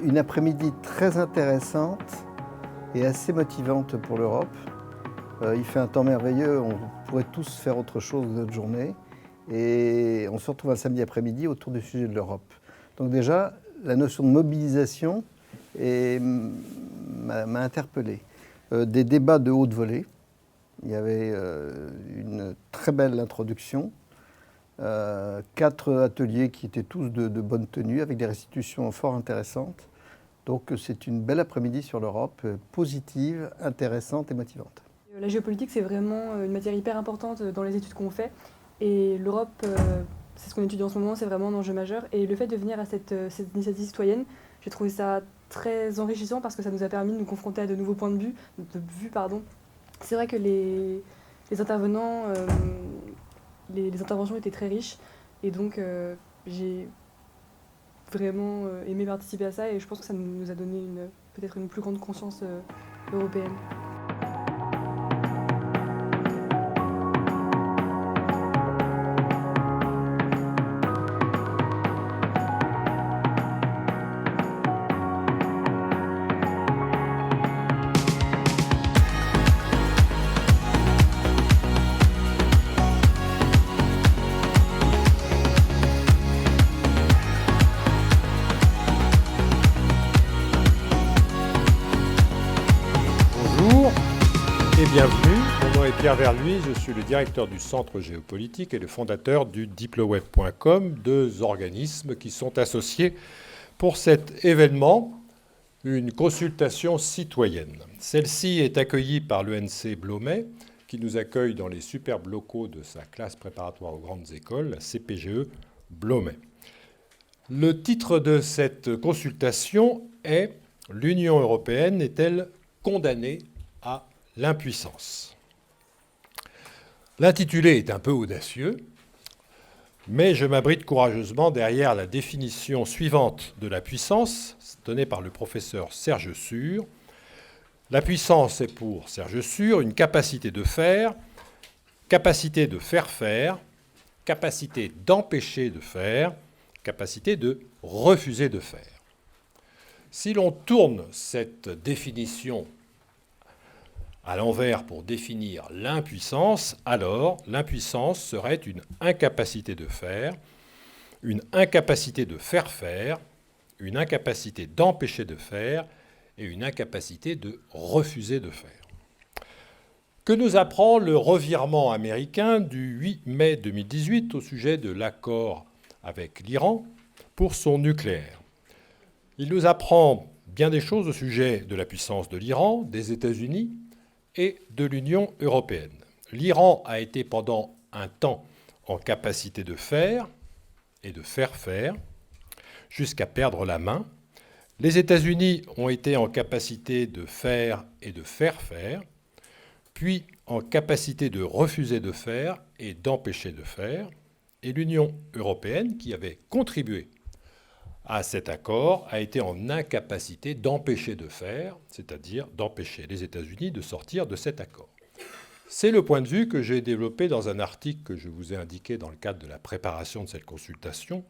une après-midi très intéressante et assez motivante pour l'Europe. Il fait un temps merveilleux, on pourrait tous faire autre chose de notre journée. Et on se retrouve un samedi après-midi autour du sujet de l'Europe. Donc déjà, la notion de mobilisation m'a interpellé. Des débats de haute volée. Il y avait une très belle introduction. 4 ateliers qui étaient tous de bonne tenue, avec des restitutions fort intéressantes. Donc c'est une belle après-midi sur l'Europe, positive, intéressante et motivante. La géopolitique, c'est vraiment une matière hyper importante dans les études qu'on fait. Et l'Europe, c'est ce qu'on étudie en ce moment, c'est vraiment un enjeu majeur. Et le fait de venir à cette initiative citoyenne, j'ai trouvé ça très enrichissant parce que ça nous a permis de nous confronter à de nouveaux points de vue. C'est vrai que les intervenants, les interventions étaient très riches. Et donc, j'ai vraiment aimé participer à ça. Et je pense que ça nous a donné peut-être une plus grande conscience européenne. Bonjour et bienvenue. Mon nom est Pierre Verluy, je suis le directeur du Centre géopolitique et le fondateur du diploweb.com, 2 organismes qui sont associés pour cet événement, une consultation citoyenne. Celle-ci est accueillie par l'ENC Blomet, qui nous accueille dans les superbes locaux de sa classe préparatoire aux grandes écoles, la CPGE Blomet. Le titre de cette consultation est « L'Union européenne est-elle condamnée à l'impuissance ?» L'intitulé est un peu audacieux, mais je m'abrite courageusement derrière la définition suivante de la puissance, donnée par le professeur Serge Sur. La puissance est pour Serge Sur une capacité de faire faire, capacité d'empêcher de faire, capacité de refuser de faire. Si l'on tourne cette définition à l'envers pour définir l'impuissance, alors l'impuissance serait une incapacité de faire, une incapacité de faire, une incapacité d'empêcher de faire et une incapacité de refuser de faire. Que nous apprend le revirement américain du 8 mai 2018 au sujet de l'accord avec l'Iran pour son nucléaire? Il nous apprend bien des choses au sujet de la puissance de l'Iran, des États-Unis et de l'Union européenne. L'Iran a été pendant un temps en capacité de faire et de faire, jusqu'à perdre la main. Les États-Unis ont été en capacité de faire et de faire, puis en capacité de refuser de faire et d'empêcher de faire. Et l'Union européenne, qui avait contribué à cet accord, a été en incapacité d'empêcher de faire, c'est-à-dire d'empêcher les États-Unis de sortir de cet accord. C'est le point de vue que j'ai développé dans un article que je vous ai indiqué dans le cadre de la préparation de cette consultation,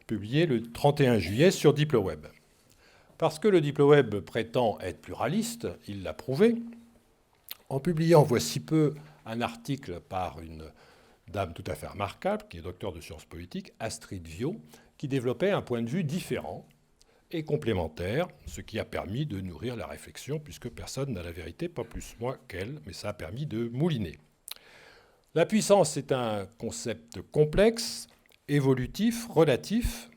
publié le 31 juillet sur Diploweb. Parce que le Diploweb prétend être pluraliste, il l'a prouvé, en publiant voici peu un article par une dame tout à fait remarquable, qui est docteur de sciences politiques, Astrid Viau, qui développait un point de vue différent et complémentaire, ce qui a permis de nourrir la réflexion, puisque personne n'a la vérité, pas plus moi qu'elle, mais ça a permis de mouliner. La puissance est un concept complexe, évolutif, relatif.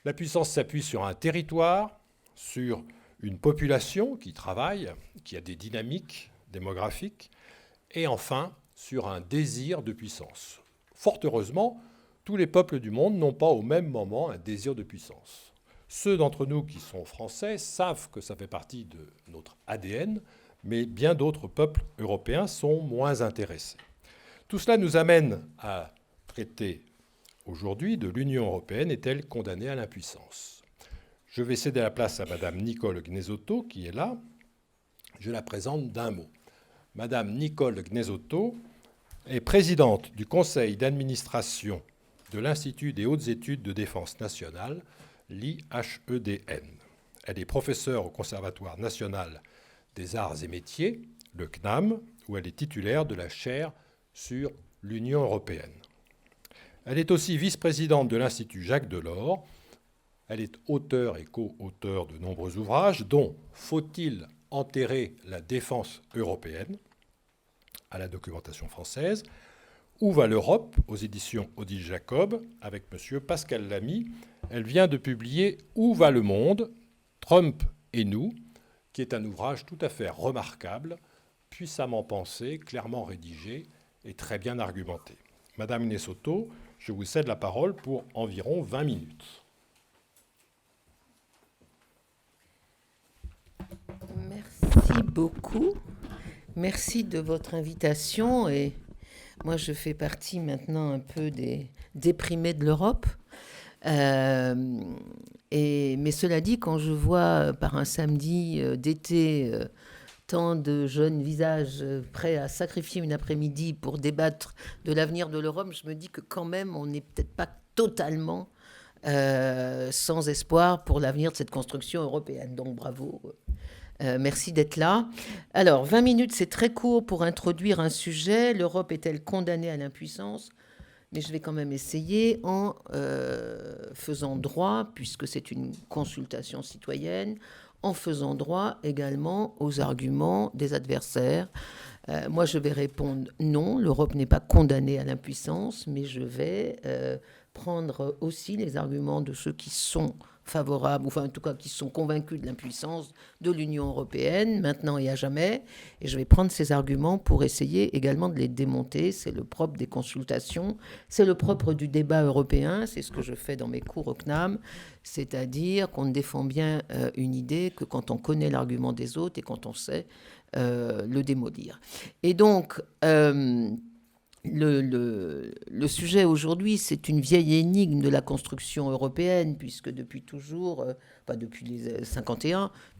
La puissance s'appuie sur un territoire, sur une population qui travaille, qui a des dynamiques démographiques, et enfin sur un désir de puissance. Fort heureusement, tous les peuples du monde n'ont pas au même moment un désir de puissance. Ceux d'entre nous qui sont français savent que ça fait partie de notre ADN, mais bien d'autres peuples européens sont moins intéressés. Tout cela nous amène à traiter aujourd'hui de l'Union européenne est-elle condamnée à l'impuissance? Je vais céder la place à Madame Nicole Gnesotto, qui est là. Je la présente d'un mot. Madame Nicole Gnesotto est présidente du conseil d'administration de l'Institut des hautes études de défense nationale, l'IHEDN. Elle est professeure au Conservatoire national des arts et métiers, le CNAM, où elle est titulaire de la chaire sur l'Union européenne. Elle est aussi vice-présidente de l'Institut Jacques Delors. Elle est auteure et co-auteure de nombreux ouvrages, dont « Faut-il enterrer la défense européenne ?» à la documentation française, « Où va l'Europe ?» aux éditions Odile Jacob, avec M. Pascal Lamy. Elle vient de publier « Où va le monde ? Trump et nous ?» qui est un ouvrage tout à fait remarquable, puissamment pensé, clairement rédigé et très bien argumenté. Madame Nessoto, je vous cède la parole pour environ 20 minutes. Merci beaucoup. Merci de votre invitation. Et moi, je fais partie maintenant un peu des déprimés de l'Europe. Mais cela dit, quand je vois par un samedi d'été tant de jeunes visages prêts à sacrifier une après-midi pour débattre de l'avenir de l'Europe, je me dis que quand même, on n'est peut-être pas totalement sans espoir pour l'avenir de cette construction européenne. Donc bravo. Merci d'être là. Alors, 20 minutes, c'est très court pour introduire un sujet. L'Europe est-elle condamnée à l'impuissance ? Mais je vais quand même essayer en faisant droit, puisque c'est une consultation citoyenne, en faisant droit également aux arguments des adversaires. Moi, je vais répondre non, l'Europe n'est pas condamnée à l'impuissance, mais je vais prendre aussi les arguments de ceux qui sont favorables, ou enfin en tout cas qui sont convaincus de l'impuissance de l'Union européenne, maintenant et à jamais. Et je vais prendre ces arguments pour essayer également de les démonter. C'est le propre des consultations, c'est le propre du débat européen, c'est ce que je fais dans mes cours au CNAM, c'est-à-dire qu'on ne défend bien une idée que quand on connaît l'argument des autres et quand on sait le démolir. Et donc, le sujet aujourd'hui, c'est une vieille énigme de la construction européenne, puisque depuis toujours, depuis les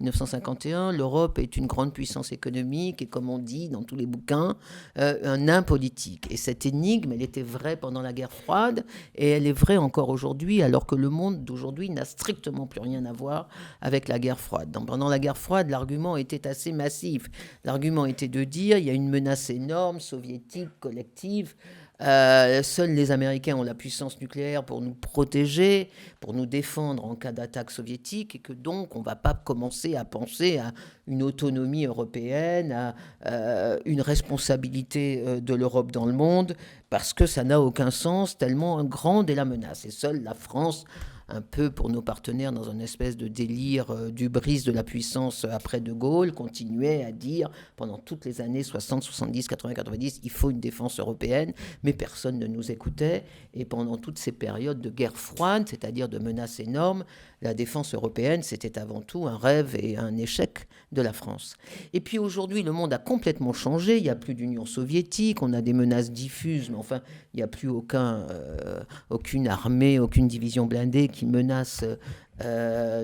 1951, l'Europe est une grande puissance économique et, comme on dit dans tous les bouquins, un nain politique. Et cette énigme, elle était vraie pendant la guerre froide et elle est vraie encore aujourd'hui, alors que le monde d'aujourd'hui n'a strictement plus rien à voir avec la guerre froide. Donc, pendant la guerre froide, l'argument était assez massif. L'argument était de dire il y a une menace énorme, soviétique, collective. Seuls les Américains ont la puissance nucléaire pour nous protéger, pour nous défendre en cas d'attaque soviétique, et que donc on ne va pas commencer à penser à une autonomie européenne, à une responsabilité de l'Europe dans le monde, parce que ça n'a aucun sens, tellement grande est la menace. Et seule la France, un peu pour nos partenaires dans une espèce de délire d'hubris de la puissance après De Gaulle, continuait à dire pendant toutes les années 60, 70, 80, 90, il faut une défense européenne, mais personne ne nous écoutait. Et pendant toutes ces périodes de guerre froide, c'est-à-dire de menaces énormes, la défense européenne, c'était avant tout un rêve et un échec de la France. Et puis aujourd'hui, le monde a complètement changé. Il n'y a plus d'Union soviétique, on a des menaces diffuses, mais enfin, il n'y a plus aucune armée, aucune division blindée qui menace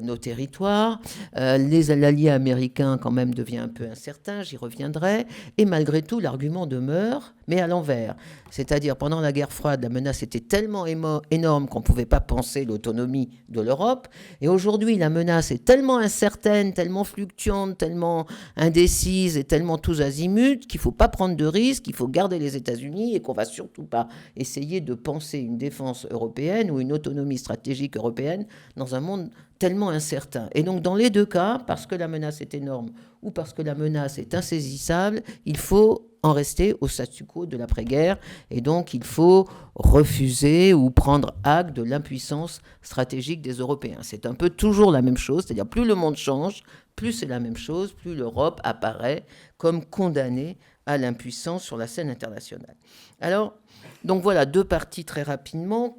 nos territoires. L'allié américain, quand même, devient un peu incertain, j'y reviendrai. Et malgré tout, l'argument demeure, mais à l'envers. C'est-à-dire, pendant la guerre froide, la menace était tellement énorme qu'on ne pouvait pas penser l'autonomie de l'Europe. Et aujourd'hui, la menace est tellement incertaine, tellement fluctuante, tellement indécise et tellement tous azimuts qu'il ne faut pas prendre de risques, il faut garder les États-Unis et qu'on ne va surtout pas essayer de penser une défense européenne ou une autonomie stratégique européenne dans un monde tellement incertain. Et donc, dans les deux cas, parce que la menace est énorme ou parce que la menace est insaisissable, il faut en rester au statu quo de l'après-guerre. Et donc, il faut refuser ou prendre acte de l'impuissance stratégique des Européens. C'est un peu toujours la même chose, c'est-à-dire plus le monde change, plus c'est la même chose, plus l'Europe apparaît comme condamnée à l'impuissance sur la scène internationale. Alors, donc voilà, deux parties très rapidement.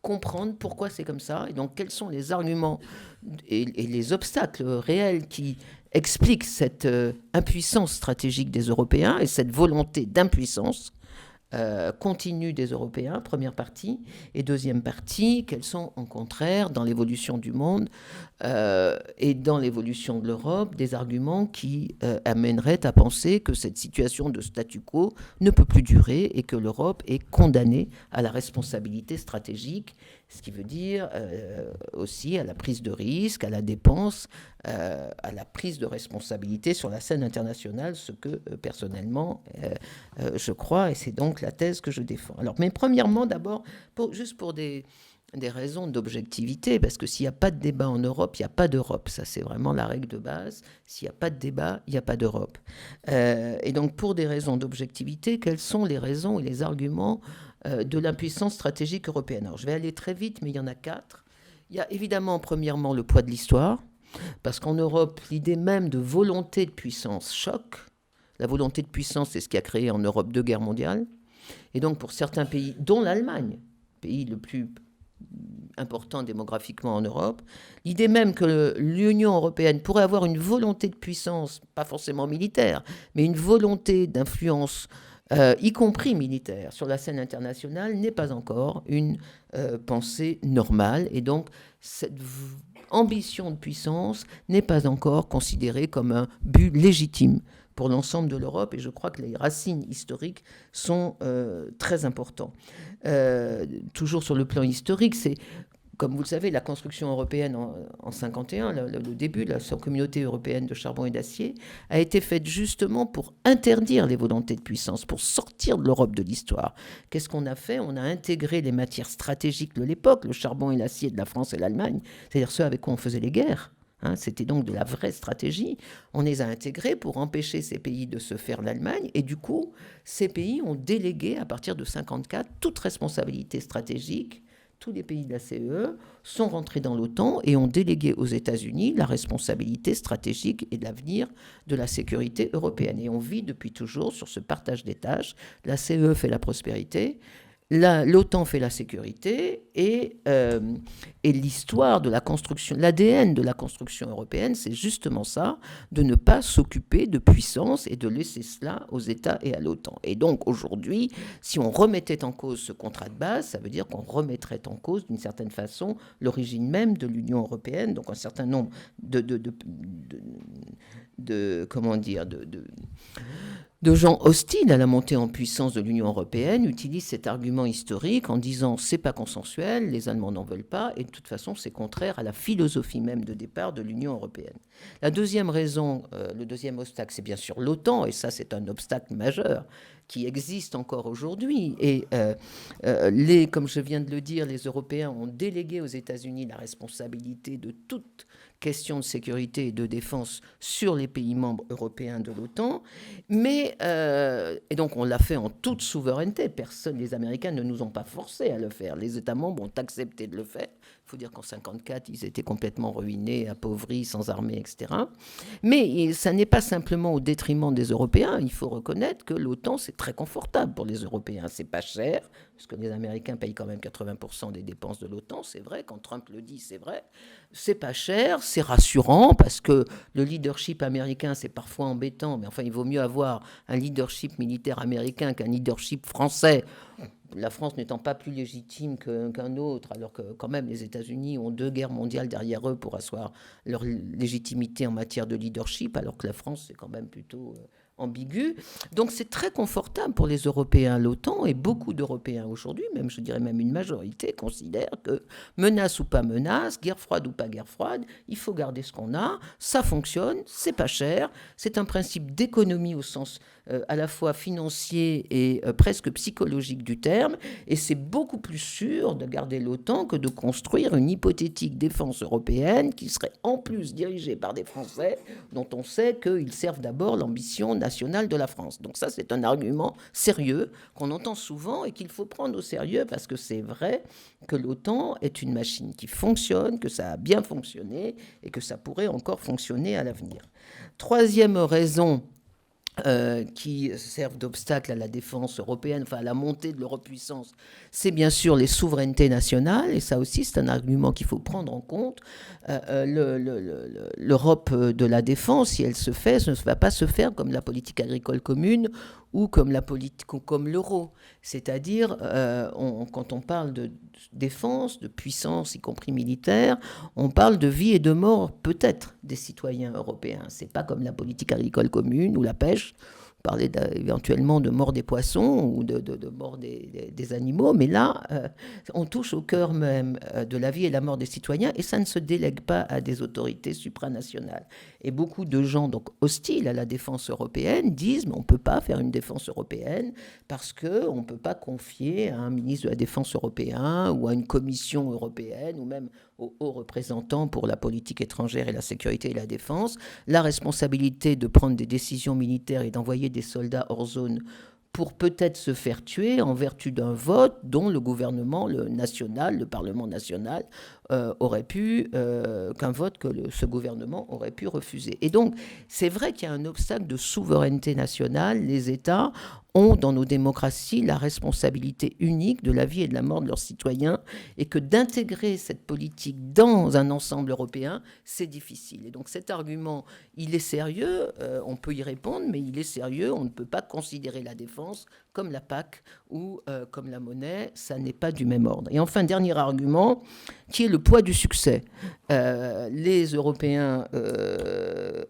Comprendre pourquoi c'est comme ça, et donc quels sont les arguments et les obstacles réels qui expliquent cette impuissance stratégique des Européens et cette volonté d'impuissance continue des Européens, première partie, et deuxième partie, quels sont au contraire dans l'évolution du monde et dans l'évolution de l'Europe des arguments qui amèneraient à penser que cette situation de statu quo ne peut plus durer et que l'Europe est condamnée à la responsabilité stratégique Ce qui veut dire aussi à la prise de risque, à la dépense, à la prise de responsabilité sur la scène internationale, ce que personnellement je crois, et c'est donc la thèse que je défends. Alors, mais premièrement, d'abord, juste pour des raisons d'objectivité, parce que s'il n'y a pas de débat en Europe, il n'y a pas d'Europe. Ça, c'est vraiment la règle de base. S'il n'y a pas de débat, il n'y a pas d'Europe. Et donc, pour des raisons d'objectivité, quelles sont les raisons et les arguments de l'impuissance stratégique européenne? Alors, je vais aller très vite, mais il y en a 4. Il y a évidemment, premièrement, le poids de l'histoire, parce qu'en Europe, l'idée même de volonté de puissance choque. La volonté de puissance, c'est ce qui a créé en Europe 2 guerres mondiales. Et donc, pour certains pays, dont l'Allemagne, pays le plus important démographiquement en Europe, l'idée même que l'Union européenne pourrait avoir une volonté de puissance, pas forcément militaire, mais une volonté d'influence, y compris militaire, sur la scène internationale, n'est pas encore une pensée normale. Et donc, cette ambition de puissance n'est pas encore considérée comme un but légitime pour l'ensemble de l'Europe, et je crois que les racines historiques sont très importantes. Toujours sur le plan historique, c'est, comme vous le savez, la construction européenne en 1951, le début de la communauté européenne de charbon et d'acier, a été faite justement pour interdire les volontés de puissance, pour sortir de l'Europe de l'histoire. Qu'est-ce qu'on a fait? On a intégré les matières stratégiques de l'époque, le charbon et l'acier de la France et l'Allemagne, c'est-à-dire ceux avec quoi on faisait les guerres. C'était donc de la vraie stratégie. On les a intégrés pour empêcher ces pays de se faire l'Allemagne. Et du coup, ces pays ont délégué, à partir de 1954, toute responsabilité stratégique. Tous les pays de la CEE sont rentrés dans l'OTAN et ont délégué aux États-Unis la responsabilité stratégique et de l'avenir de la sécurité européenne. Et on vit depuis toujours sur ce partage des tâches. La CEE fait la prospérité, l'OTAN fait la sécurité, et l'histoire de la construction, l'ADN de la construction européenne, c'est justement ça, de ne pas s'occuper de puissance et de laisser cela aux États et à l'OTAN. Et donc aujourd'hui, si on remettait en cause ce contrat de base, ça veut dire qu'on remettrait en cause d'une certaine façon l'origine même de l'Union européenne, donc un certain nombre de gens hostiles à la montée en puissance de l'Union européenne utilisent cet argument historique en disant c'est pas consensuel, les Allemands n'en veulent pas, et de toute façon c'est contraire à la philosophie même de départ de l'Union européenne. La deuxième raison, le deuxième obstacle, c'est bien sûr l'OTAN, et ça c'est un obstacle majeur qui existe encore aujourd'hui. Et comme je viens de le dire, les Européens ont délégué aux États-Unis la responsabilité de toute question de sécurité et de défense sur les pays membres européens de l'OTAN, et donc on l'a fait en toute souveraineté. Les Américains ne nous ont pas forcés à le faire. Les États membres ont accepté de le faire. Il faut dire qu'en 1954, ils étaient complètement ruinés, appauvris, sans armée, etc. Mais ça n'est pas simplement au détriment des Européens. Il faut reconnaître que l'OTAN, c'est très confortable pour les Européens. C'est pas cher, parce que les Américains payent quand même 80% des dépenses de l'OTAN, c'est vrai. Quand Trump le dit, c'est vrai. C'est pas cher, c'est rassurant, parce que le leadership américain, c'est parfois embêtant, mais enfin, il vaut mieux avoir un leadership militaire américain qu'un leadership français. La France n'étant pas plus légitime qu'un autre, alors que quand même les États-Unis ont 2 guerres mondiales derrière eux pour asseoir leur légitimité en matière de leadership, alors que la France, c'est quand même plutôt ambigu. Donc c'est très confortable pour les Européens, l'OTAN, et beaucoup d'Européens aujourd'hui, même je dirais même une majorité, considèrent que menace ou pas menace, guerre froide ou pas guerre froide, il faut garder ce qu'on a, ça fonctionne, c'est pas cher, c'est un principe d'économie au sens à la fois financier et presque psychologique du terme, et c'est beaucoup plus sûr de garder l'OTAN que de construire une hypothétique défense européenne qui serait en plus dirigée par des Français dont on sait qu'ils servent d'abord l'ambition nationale de la France. Donc ça, c'est un argument sérieux qu'on entend souvent et qu'il faut prendre au sérieux, parce que c'est vrai que l'OTAN est une machine qui fonctionne, que ça a bien fonctionné et que ça pourrait encore fonctionner à l'avenir. Troisième raison qui servent d'obstacle à la défense européenne, enfin à la montée de l'Europe-puissance, c'est bien sûr les souverainetés nationales, et ça aussi c'est un argument qu'il faut prendre en compte. L'Europe de la défense, si elle se fait, ça ne va pas se faire comme la politique agricole commune ou comme l'euro. C'est-à-dire, quand on parle de défense, de puissance, y compris militaire, on parle de vie et de mort, peut-être, des citoyens européens. C'est pas comme la politique agricole commune ou la pêche, parler éventuellement de mort des poissons ou de mort des animaux, mais là, on touche au cœur même de la vie et la mort des citoyens, et ça ne se délègue pas à des autorités supranationales. Et beaucoup de gens donc hostiles à la défense européenne disent, mais on ne peut pas faire une défense européenne parce qu'on ne peut pas confier à un ministre de la Défense européen ou à une commission européenne ou même au haut représentant pour la politique étrangère et la sécurité et la défense la responsabilité de prendre des décisions militaires et d'envoyer des soldats hors zone pour peut-être se faire tuer en vertu d'un vote dont le gouvernement national, le Parlement national, aurait pu, qu'un vote que ce gouvernement aurait pu refuser. Et donc, c'est vrai qu'il y a un obstacle de souveraineté nationale. Les États ont, dans nos démocraties, la responsabilité unique de la vie et de la mort de leurs citoyens, et que d'intégrer cette politique dans un ensemble européen, c'est difficile. Et donc cet argument, il est sérieux, on peut y répondre, mais il est sérieux, on ne peut pas considérer la défense comme la PAC ou comme la monnaie, ça n'est pas du même ordre. Et enfin, dernier argument, qui est le poids du succès. Les Européens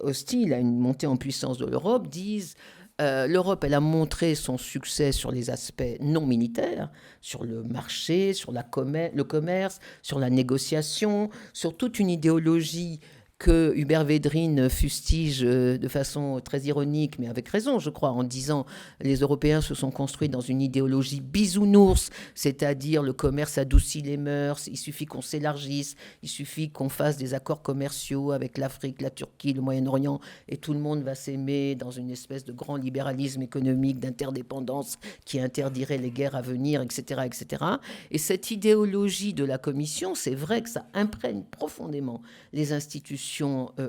hostiles à une montée en puissance de l'Europe disent l'Europe, elle a montré son succès sur les aspects non militaires, sur le marché, sur le commerce, sur la négociation, sur toute une idéologie que Hubert Védrine fustige de façon très ironique, mais avec raison, je crois, en disant les Européens se sont construits dans une idéologie bisounours, c'est-à-dire le commerce adoucit les mœurs, il suffit qu'on s'élargisse, il suffit qu'on fasse des accords commerciaux avec l'Afrique, la Turquie, le Moyen-Orient, et tout le monde va s'aimer dans une espèce de grand libéralisme économique, d'interdépendance qui interdirait les guerres à venir, etc., etc. Et cette idéologie de la Commission, c'est vrai que ça imprègne profondément les institutions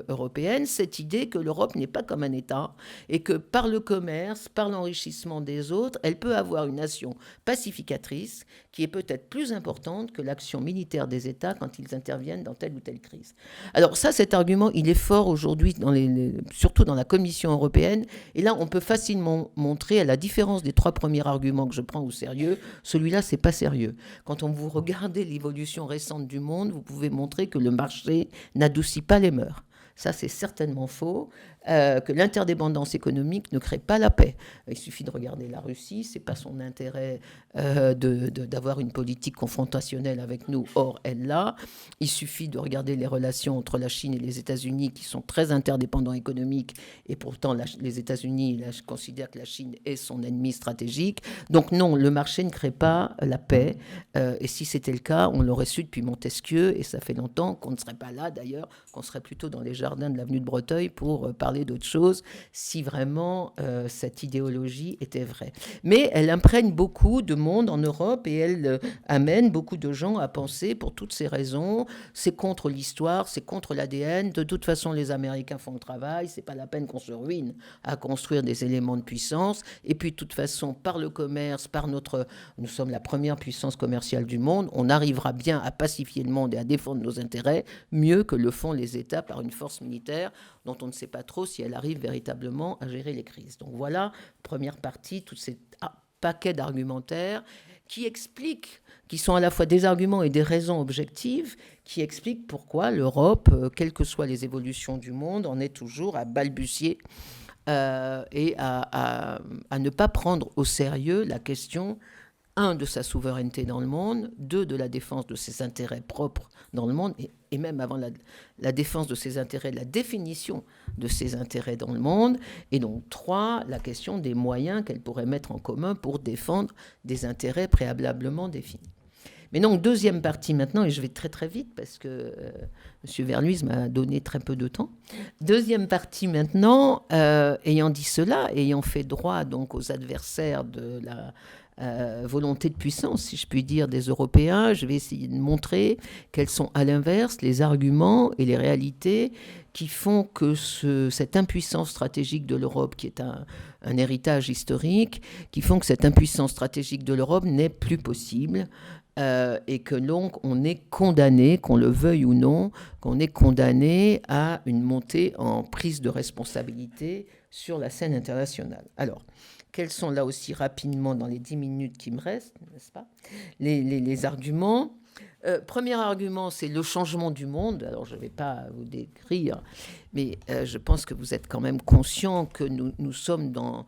européenne, cette idée que l'Europe n'est pas comme un État et que par le commerce, par l'enrichissement des autres, elle peut avoir une action pacificatrice qui est peut-être plus importante que l'action militaire des États quand ils interviennent dans telle ou telle crise. Alors ça, cet argument, il est fort aujourd'hui, surtout dans la Commission européenne, et là, on peut facilement montrer, à la différence des 3 premiers arguments que je prends au sérieux, celui-là, c'est pas sérieux. Quand vous regardez l'évolution récente du monde, vous pouvez montrer que le marché n'adoucit pas les mœurs. Ça, c'est certainement faux. Que l'interdépendance économique ne crée pas la paix. Il suffit de regarder la Russie, c'est pas son intérêt d'avoir une politique confrontationnelle avec nous, or elle l'a. Il suffit de regarder les relations entre la Chine et les États-Unis qui sont très interdépendants économiques, et pourtant les États-Unis considèrent que la Chine est son ennemi stratégique. Donc non, le marché ne crée pas la paix, et si c'était le cas, on l'aurait su depuis Montesquieu, et ça fait longtemps qu'on ne serait pas là d'ailleurs, qu'on serait plutôt dans les jardins de l'avenue de Breteuil pour parler d'autre chose, si vraiment cette idéologie était vraie. Mais elle imprègne beaucoup de monde en Europe, et elle amène beaucoup de gens à penser, pour toutes ces raisons, c'est contre l'histoire, c'est contre l'ADN, de toute façon les Américains font le travail, c'est pas la peine qu'on se ruine à construire des éléments de puissance, et puis de toute façon, par le commerce, nous sommes la première puissance commerciale du monde, on arrivera bien à pacifier le monde et à défendre nos intérêts mieux que le font les États par une force militaire dont on ne sait pas trop si elle arrive véritablement à gérer les crises. Donc voilà, première partie, tous ces paquets d'argumentaires qui sont à la fois des arguments et des raisons objectives, qui expliquent pourquoi l'Europe, quelles que soient les évolutions du monde, en est toujours à balbutier et à ne pas prendre au sérieux la question, 1, de sa souveraineté dans le monde, 2, de la défense de ses intérêts propres dans le monde, et même avant la défense de ses intérêts, la définition de ses intérêts dans le monde, et donc 3, la question des moyens qu'elle pourrait mettre en commun pour défendre des intérêts préalablement définis. Mais donc, deuxième partie maintenant, et je vais très très vite parce que M. Verluys m'a donné très peu de temps. Deuxième partie maintenant, ayant dit cela, ayant fait droit donc aux adversaires de la volonté de puissance, si je puis dire, des Européens, je vais essayer de montrer quels sont à l'inverse les arguments et les réalités qui font que cette impuissance stratégique de l'Europe, qui est un héritage historique, qui font que cette impuissance stratégique de l'Europe n'est plus possible, et que donc on est condamné, qu'on le veuille ou non, qu'on est condamné à une montée en prise de responsabilité sur la scène internationale. Alors, quels sont là aussi rapidement, dans les 10 minutes qui me restent, n'est-ce pas, les arguments. Premier argument, c'est le changement du monde. Alors, je ne vais pas vous décrire, mais je pense que vous êtes quand même conscient que nous sommes dans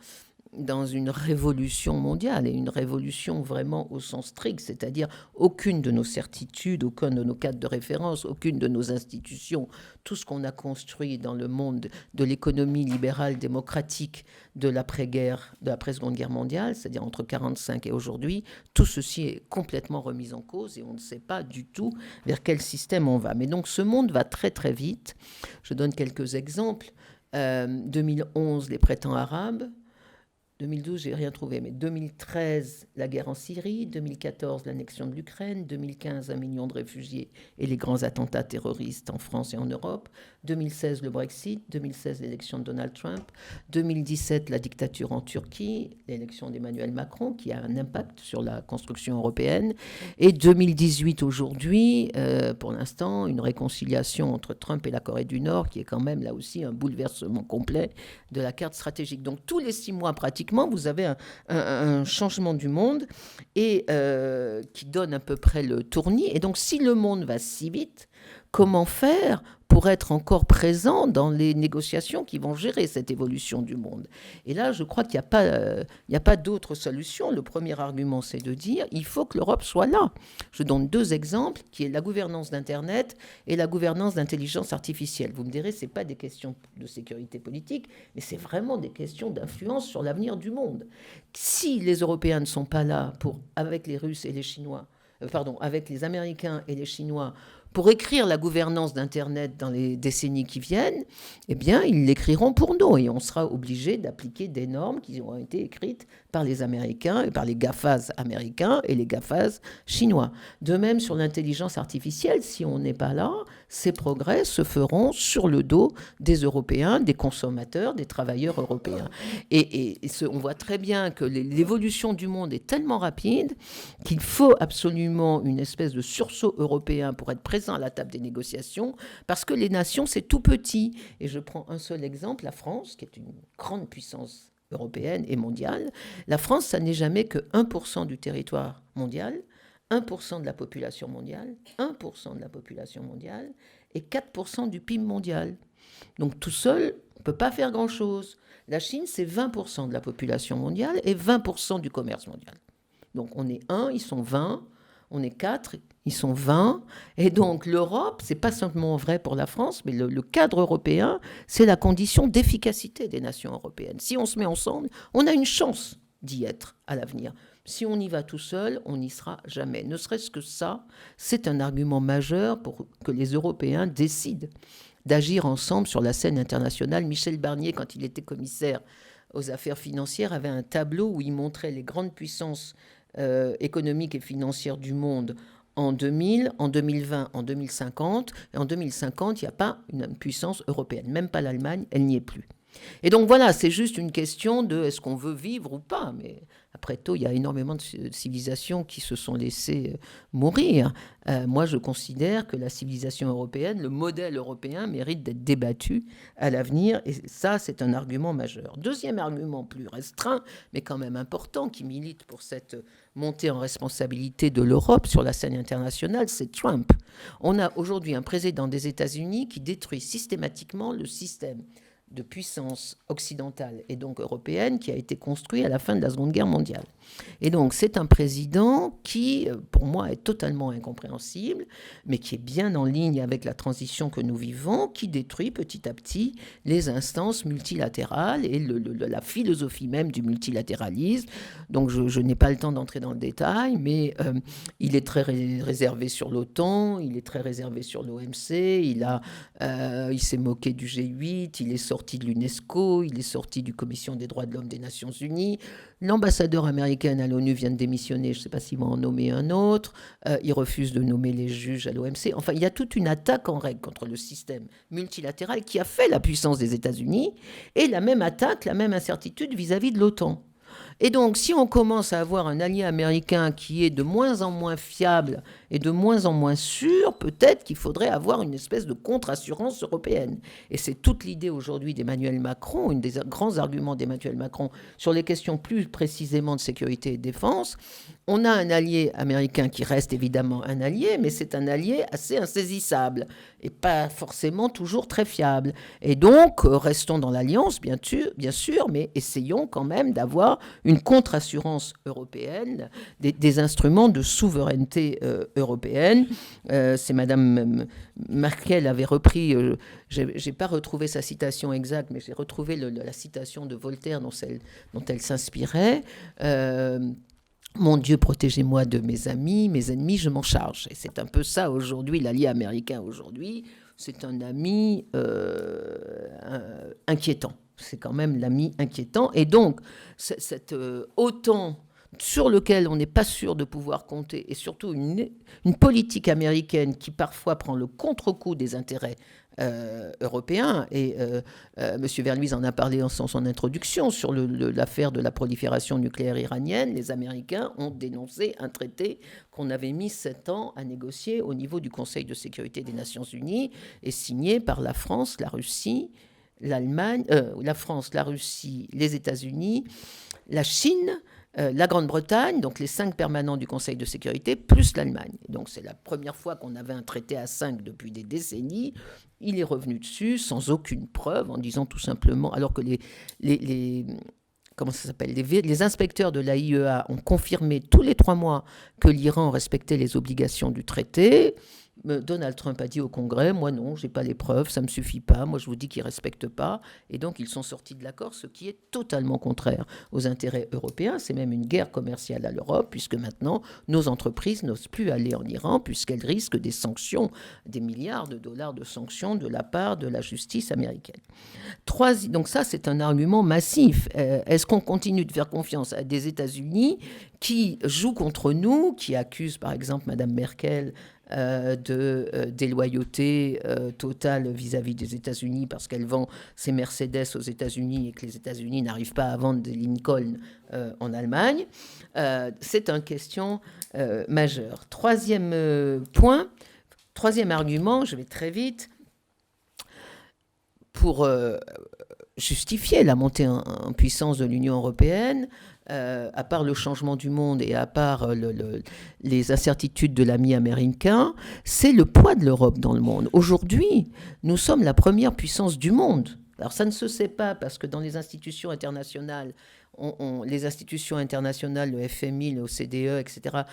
dans une révolution mondiale, et une révolution vraiment au sens strict, c'est-à-dire aucune de nos certitudes, aucun de nos cadres de référence, aucune de nos institutions, tout ce qu'on a construit dans le monde de l'économie libérale démocratique de l'après-guerre, de l'après-seconde guerre mondiale, c'est-à-dire entre 1945 et aujourd'hui, tout ceci est complètement remis en cause et on ne sait pas du tout vers quel système on va. Mais donc ce monde va très très vite. Je donne quelques exemples. 2011, les printemps arabes. 2012, j'ai rien trouvé, mais 2013, la guerre en Syrie, 2014, l'annexion de l'Ukraine, 2015, 1 million de réfugiés et les grands attentats terroristes en France et en Europe, 2016, le Brexit, 2016, l'élection de Donald Trump, 2017, la dictature en Turquie, l'élection d'Emmanuel Macron, qui a un impact sur la construction européenne, et 2018, aujourd'hui, pour l'instant, une réconciliation entre Trump et la Corée du Nord, qui est quand même, là aussi, un bouleversement complet de la carte stratégique. Donc, tous les 6 mois, pratiquement, vous avez un changement du monde et qui donne à peu près le tournis. Et donc, si le monde va si vite, comment faire pour être encore présent dans les négociations qui vont gérer cette évolution du monde? Et là, je crois qu'il n'y a pas d'autre solution. Le premier argument, c'est de dire il faut que l'Europe soit là. Je donne 2 exemples, qui est la gouvernance d'Internet et la gouvernance d'intelligence artificielle. Vous me direz, ce n'est pas des questions de sécurité politique, mais c'est vraiment des questions d'influence sur l'avenir du monde. Si les Européens ne sont pas là avec les Russes et les Chinois, avec les Américains et les Chinois, pour écrire la gouvernance d'Internet dans les décennies qui viennent, eh bien, ils l'écriront pour nous et on sera obligé d'appliquer des normes qui auront été écrites par les Américains et par les GAFAs américains et les GAFAs chinois. De même, sur l'intelligence artificielle, si on n'est pas là, ces progrès se feront sur le dos des Européens, des consommateurs, des travailleurs européens. On voit très bien que l'évolution du monde est tellement rapide qu'il faut absolument une espèce de sursaut européen pour être présent à la table des négociations, parce que les nations, c'est tout petit. Et je prends un seul exemple, la France, qui est une grande puissance européenne et mondiale. La France, ça n'est jamais que 1% du territoire mondial, 1% de la population mondiale, 1% de la population mondiale et 4% du PIB mondial. Donc tout seul, on ne peut pas faire grand-chose. La Chine, c'est 20% de la population mondiale et 20% du commerce mondial. Donc on est 1, ils sont 20, on est 4, ils sont 20. Et donc l'Europe, ce n'est pas simplement vrai pour la France, mais le cadre européen, c'est la condition d'efficacité des nations européennes. Si on se met ensemble, on a une chance d'y être à l'avenir. Si on y va tout seul, on n'y sera jamais. Ne serait-ce que ça, c'est un argument majeur pour que les Européens décident d'agir ensemble sur la scène internationale. Michel Barnier, quand il était commissaire aux affaires financières, avait un tableau où il montrait les grandes puissances économiques et financières du monde en 2000, en 2020, en 2050. Et en 2050, il n'y a pas une puissance européenne. Même pas l'Allemagne, elle n'y est plus. Et donc voilà, c'est juste une question de est-ce qu'on veut vivre ou pas. Mais après tout, il y a énormément de civilisations qui se sont laissées mourir. Moi, je considère que la civilisation européenne, le modèle européen, mérite d'être débattu à l'avenir. Et ça, c'est un argument majeur. Deuxième argument plus restreint, mais quand même important, qui milite pour cette montée en responsabilité de l'Europe sur la scène internationale, c'est Trump. On a aujourd'hui un président des États-Unis qui détruit systématiquement le système de puissance occidentale et donc européenne qui a été construit à la fin de la Seconde Guerre mondiale. Et donc c'est un président qui, pour moi, est totalement incompréhensible, mais qui est bien en ligne avec la transition que nous vivons, qui détruit petit à petit les instances multilatérales et la philosophie même du multilatéralisme. Donc je n'ai pas le temps d'entrer dans le détail, mais il est très réservé sur l'OTAN, il est très réservé sur l'OMC, il s'est moqué du G8, il est sorti de l'UNESCO, il est sorti du Commission des droits de l'homme des Nations Unies. L'ambassadeur américain à l'ONU vient de démissionner, je ne sais pas s'ils vont en nommer un autre. Il refuse de nommer les juges à l'OMC. Enfin, il y a toute une attaque en règle contre le système multilatéral qui a fait la puissance des États-Unis et la même attaque, la même incertitude vis-à-vis de l'OTAN. Et donc, si on commence à avoir un allié américain qui est de moins en moins fiable et de moins en moins sûr, peut-être qu'il faudrait avoir une espèce de contre-assurance européenne. Et c'est toute l'idée aujourd'hui d'Emmanuel Macron, un des grands arguments d'Emmanuel Macron sur les questions plus précisément de sécurité et de défense. On a un allié américain qui reste évidemment un allié, mais c'est un allié assez insaisissable et pas forcément toujours très fiable. Et donc, restons dans l'alliance, bien sûr, mais essayons quand même d'avoir une contre-assurance européenne, des instruments de souveraineté européenne. C'est Madame Merkel avait repris, j'ai pas retrouvé sa citation exacte, mais j'ai retrouvé la citation de Voltaire dont elle s'inspirait. Mon Dieu, protégez-moi de mes ennemis, je m'en charge. Et c'est un peu ça aujourd'hui, l'allié américain aujourd'hui. C'est un ami inquiétant. C'est quand même l'ami inquiétant. Et donc, cette OTAN sur lequel on n'est pas sûr de pouvoir compter, et surtout une politique américaine qui parfois prend le contre-coup des intérêts européens, et M. Verluise en a parlé en son introduction, sur l'affaire de la prolifération nucléaire iranienne. Les Américains ont dénoncé un traité qu'on avait mis 7 ans à négocier au niveau du Conseil de sécurité des Nations Unies, et signé par la France, la Russie, l'Allemagne, la France, la Russie, les États-Unis, la Chine, la Grande-Bretagne, donc les 5 permanents du Conseil de sécurité, plus l'Allemagne. Et donc c'est la première fois qu'on avait un traité à 5 depuis des décennies. Il est revenu dessus sans aucune preuve, en disant tout simplement, alors que les inspecteurs de l'AIEA ont confirmé tous les 3 mois que l'Iran respectait les obligations du traité. Donald Trump a dit au Congrès, moi non, j'ai pas les preuves, ça me suffit pas, moi je vous dis qu'ils respectent pas, et donc ils sont sortis de l'accord, ce qui est totalement contraire aux intérêts européens. C'est même une guerre commerciale à l'Europe, puisque maintenant nos entreprises n'osent plus aller en Iran, puisqu'elles risquent des sanctions, des milliards de dollars de sanctions de la part de la justice américaine. Donc ça, c'est un argument massif. Est-ce qu'on continue de faire confiance à des États-Unis qui jouent contre nous, qui accusent par exemple Mme Merkel de déloyauté totale vis-à-vis des États-Unis parce qu'elle vend ses Mercedes aux États-Unis et que les États-Unis n'arrivent pas à vendre des Lincoln en Allemagne. C'est une question majeure. Troisième argument, je vais très vite, pour justifier la montée en puissance de l'Union européenne, à part le changement du monde et à part les incertitudes de l'ami américain, c'est le poids de l'Europe dans le monde. Aujourd'hui, nous sommes la première puissance du monde. Alors ça ne se sait pas parce que dans les institutions internationales, le FMI, l'OCDE, etc.,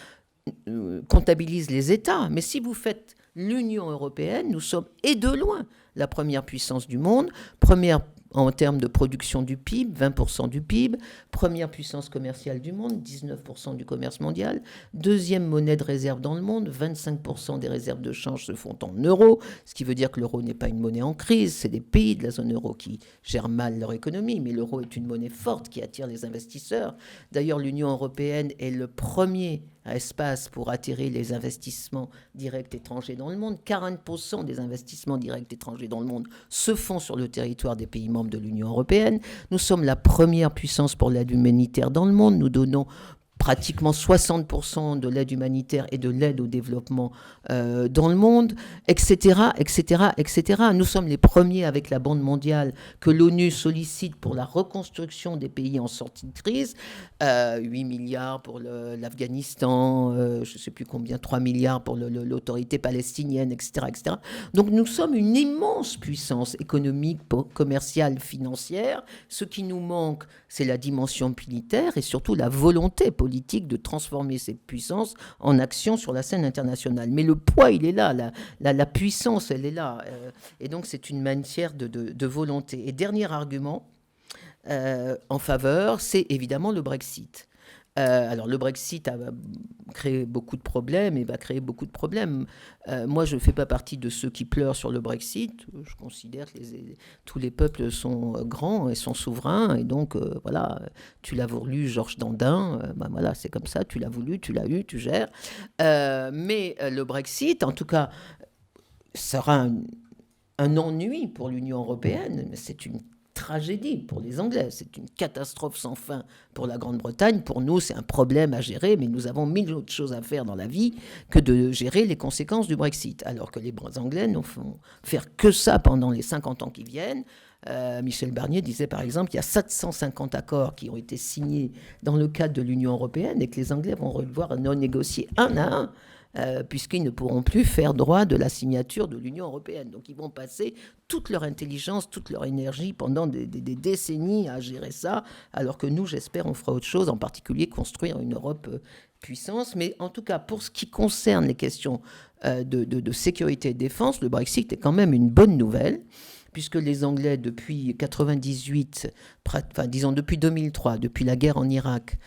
comptabilisent les États. Mais si vous faites l'Union européenne, nous sommes, et de loin, la première puissance du monde, première en termes de production du PIB, 20% du PIB, première puissance commerciale du monde, 19% du commerce mondial, deuxième monnaie de réserve dans le monde, 25% des réserves de change se font en euros, ce qui veut dire que l'euro n'est pas une monnaie en crise, c'est des pays de la zone euro qui gèrent mal leur économie, mais l'euro est une monnaie forte qui attire les investisseurs. D'ailleurs, l'Union européenne est le premier espace pour attirer les investissements directs étrangers dans le monde. 40% des investissements directs étrangers dans le monde se font sur le territoire des pays membres de l'Union européenne. Nous sommes la première puissance pour l'aide humanitaire dans le monde. Nous donnons pratiquement 60% de l'aide humanitaire et de l'aide au développement dans le monde, etc., etc., etc. Nous sommes les premiers avec la Banque mondiale que l'ONU sollicite pour la reconstruction des pays en sortie de crise. 8 milliards pour l'Afghanistan, je ne sais plus combien, 3 milliards pour l'autorité palestinienne, etc., etc. Donc nous sommes une immense puissance économique, commerciale, financière. Ce qui nous manque, c'est la dimension militaire et surtout la volonté politique de transformer cette puissance en action sur la scène internationale. Mais le poids, il est là, la puissance, elle est là. Et donc, c'est une matière de volonté. Et dernier argument en faveur, c'est évidemment le Brexit. Alors, le Brexit a créé beaucoup de problèmes et va créer beaucoup de problèmes. Moi, je ne fais pas partie de ceux qui pleurent sur le Brexit. Je considère que tous les peuples sont grands et sont souverains. Et donc, voilà, tu l'as voulu, Georges Dandin. Voilà, c'est comme ça, tu l'as voulu, tu l'as eu, tu gères. Mais le Brexit, en tout cas, sera un ennui pour l'Union européenne. C'est une tragédie pour les Anglais, c'est une catastrophe sans fin pour la Grande-Bretagne. Pour nous, c'est un problème à gérer, mais nous avons 1000 autres choses à faire dans la vie que de gérer les conséquences du Brexit, alors que les Anglais ne font faire que ça pendant les 50 ans qui viennent. Michel Barnier disait par exemple qu'il y a 750 accords qui ont été signés dans le cadre de l'Union européenne et que les Anglais vont devoir négocier un à un, puisqu'ils ne pourront plus faire droit de la signature de l'Union européenne. Donc ils vont passer toute leur intelligence, toute leur énergie pendant des décennies à gérer ça, alors que nous, j'espère, on fera autre chose, en particulier construire une Europe puissance. Mais en tout cas, pour ce qui concerne les questions de sécurité et de défense, le Brexit est quand même une bonne nouvelle, puisque les Anglais, depuis 1998, disons depuis 2003, depuis la guerre en Irak,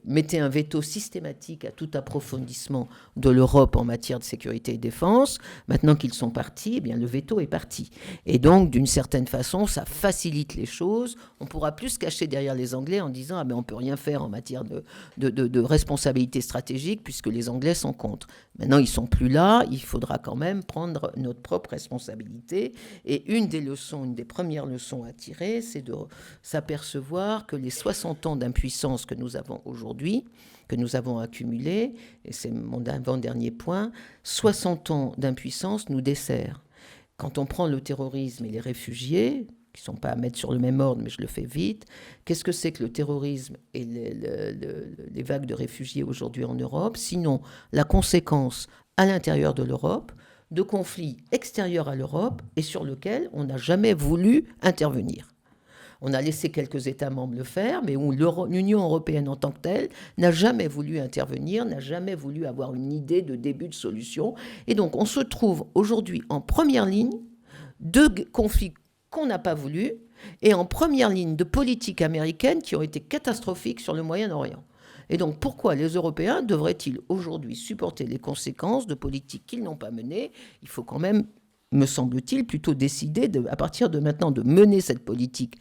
mettaient un veto systématique à tout approfondissement de l'Europe en matière de sécurité et défense. Maintenant qu'ils sont partis, eh bien, le veto est parti. Et donc, d'une certaine façon, ça facilite les choses. On ne pourra plus se cacher derrière les Anglais en disant « Ah ben, on ne peut rien faire en matière de responsabilité stratégique puisque les Anglais sont contre ». Maintenant, ils ne sont plus là. Il faudra quand même prendre notre propre responsabilité. Et une des premières leçons à tirer, c'est de s'apercevoir que les 60 ans d'impuissance que nous avons aujourd'hui, que nous avons accumulés, et c'est mon avant-dernier point, 60 ans d'impuissance nous desserrent. Quand on prend le terrorisme et les réfugiés, qui ne sont pas à mettre sur le même ordre, mais je le fais vite, qu'est-ce que c'est que le terrorisme et les vagues de réfugiés aujourd'hui en Europe, sinon la conséquence à l'intérieur de l'Europe de conflits extérieurs à l'Europe et sur lesquels on n'a jamais voulu intervenir. On a laissé quelques États membres le faire, mais où l'Union européenne en tant que telle n'a jamais voulu intervenir, n'a jamais voulu avoir une idée de début de solution. Et donc, on se trouve aujourd'hui en première ligne de conflits qu'on n'a pas voulu et en première ligne de politiques américaines qui ont été catastrophiques sur le Moyen-Orient. Et donc, pourquoi les Européens devraient-ils aujourd'hui supporter les conséquences de politiques qu'ils n'ont pas menées ? Il faut quand même, me semble-t-il, plutôt décider à partir de maintenant de mener cette politique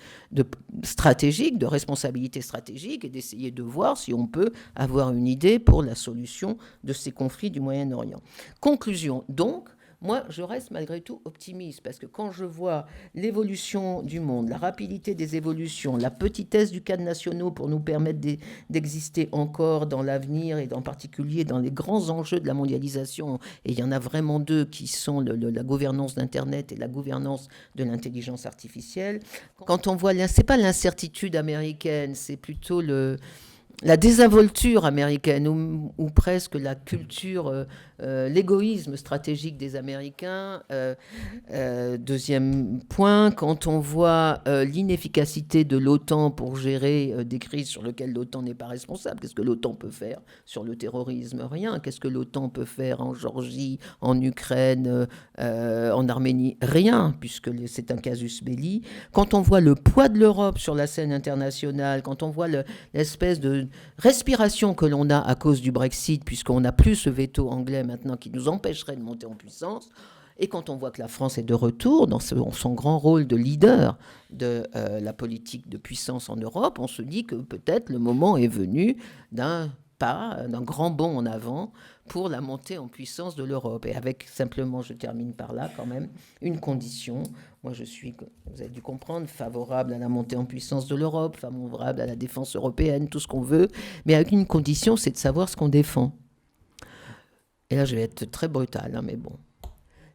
stratégique, de responsabilité stratégique et d'essayer de voir si on peut avoir une idée pour la solution de ces conflits du Moyen-Orient. Conclusion, donc, moi, je reste malgré tout optimiste parce que quand je vois l'évolution du monde, la rapidité des évolutions, la petitesse du cadre national pour nous permettre d'exister encore dans l'avenir et en particulier dans les grands enjeux de la mondialisation, et il y en a vraiment deux qui sont la gouvernance d'Internet et la gouvernance de l'intelligence artificielle. Quand on voit, c'est pas l'incertitude américaine, c'est plutôt la désinvolture américaine ou presque la culture, l'égoïsme stratégique des Américains. Deuxième point, quand on voit l'inefficacité de l'OTAN pour gérer des crises sur lesquelles l'OTAN n'est pas responsable. Qu'est-ce que l'OTAN peut faire sur le terrorisme ? Rien. Qu'est-ce que l'OTAN peut faire en Géorgie, en Ukraine, en Arménie ? Rien, puisque c'est un casus belli. Quand on voit le poids de l'Europe sur la scène internationale, quand on voit l'espèce de respiration que l'on a à cause du Brexit, puisqu'on n'a plus ce veto anglais maintenant qui nous empêcherait de monter en puissance, et quand on voit que la France est de retour dans son grand rôle de leader de la politique de puissance en Europe, on se dit que peut-être le moment est venu d'un grand bond en avant pour la montée en puissance de l'Europe. Et avec simplement, je termine par là quand même, une condition. Moi, je suis, vous avez dû comprendre, favorable à la montée en puissance de l'Europe, favorable à la défense européenne, tout ce qu'on veut, mais avec une condition, c'est de savoir ce qu'on défend. Et là, je vais être très brutal, hein, mais bon.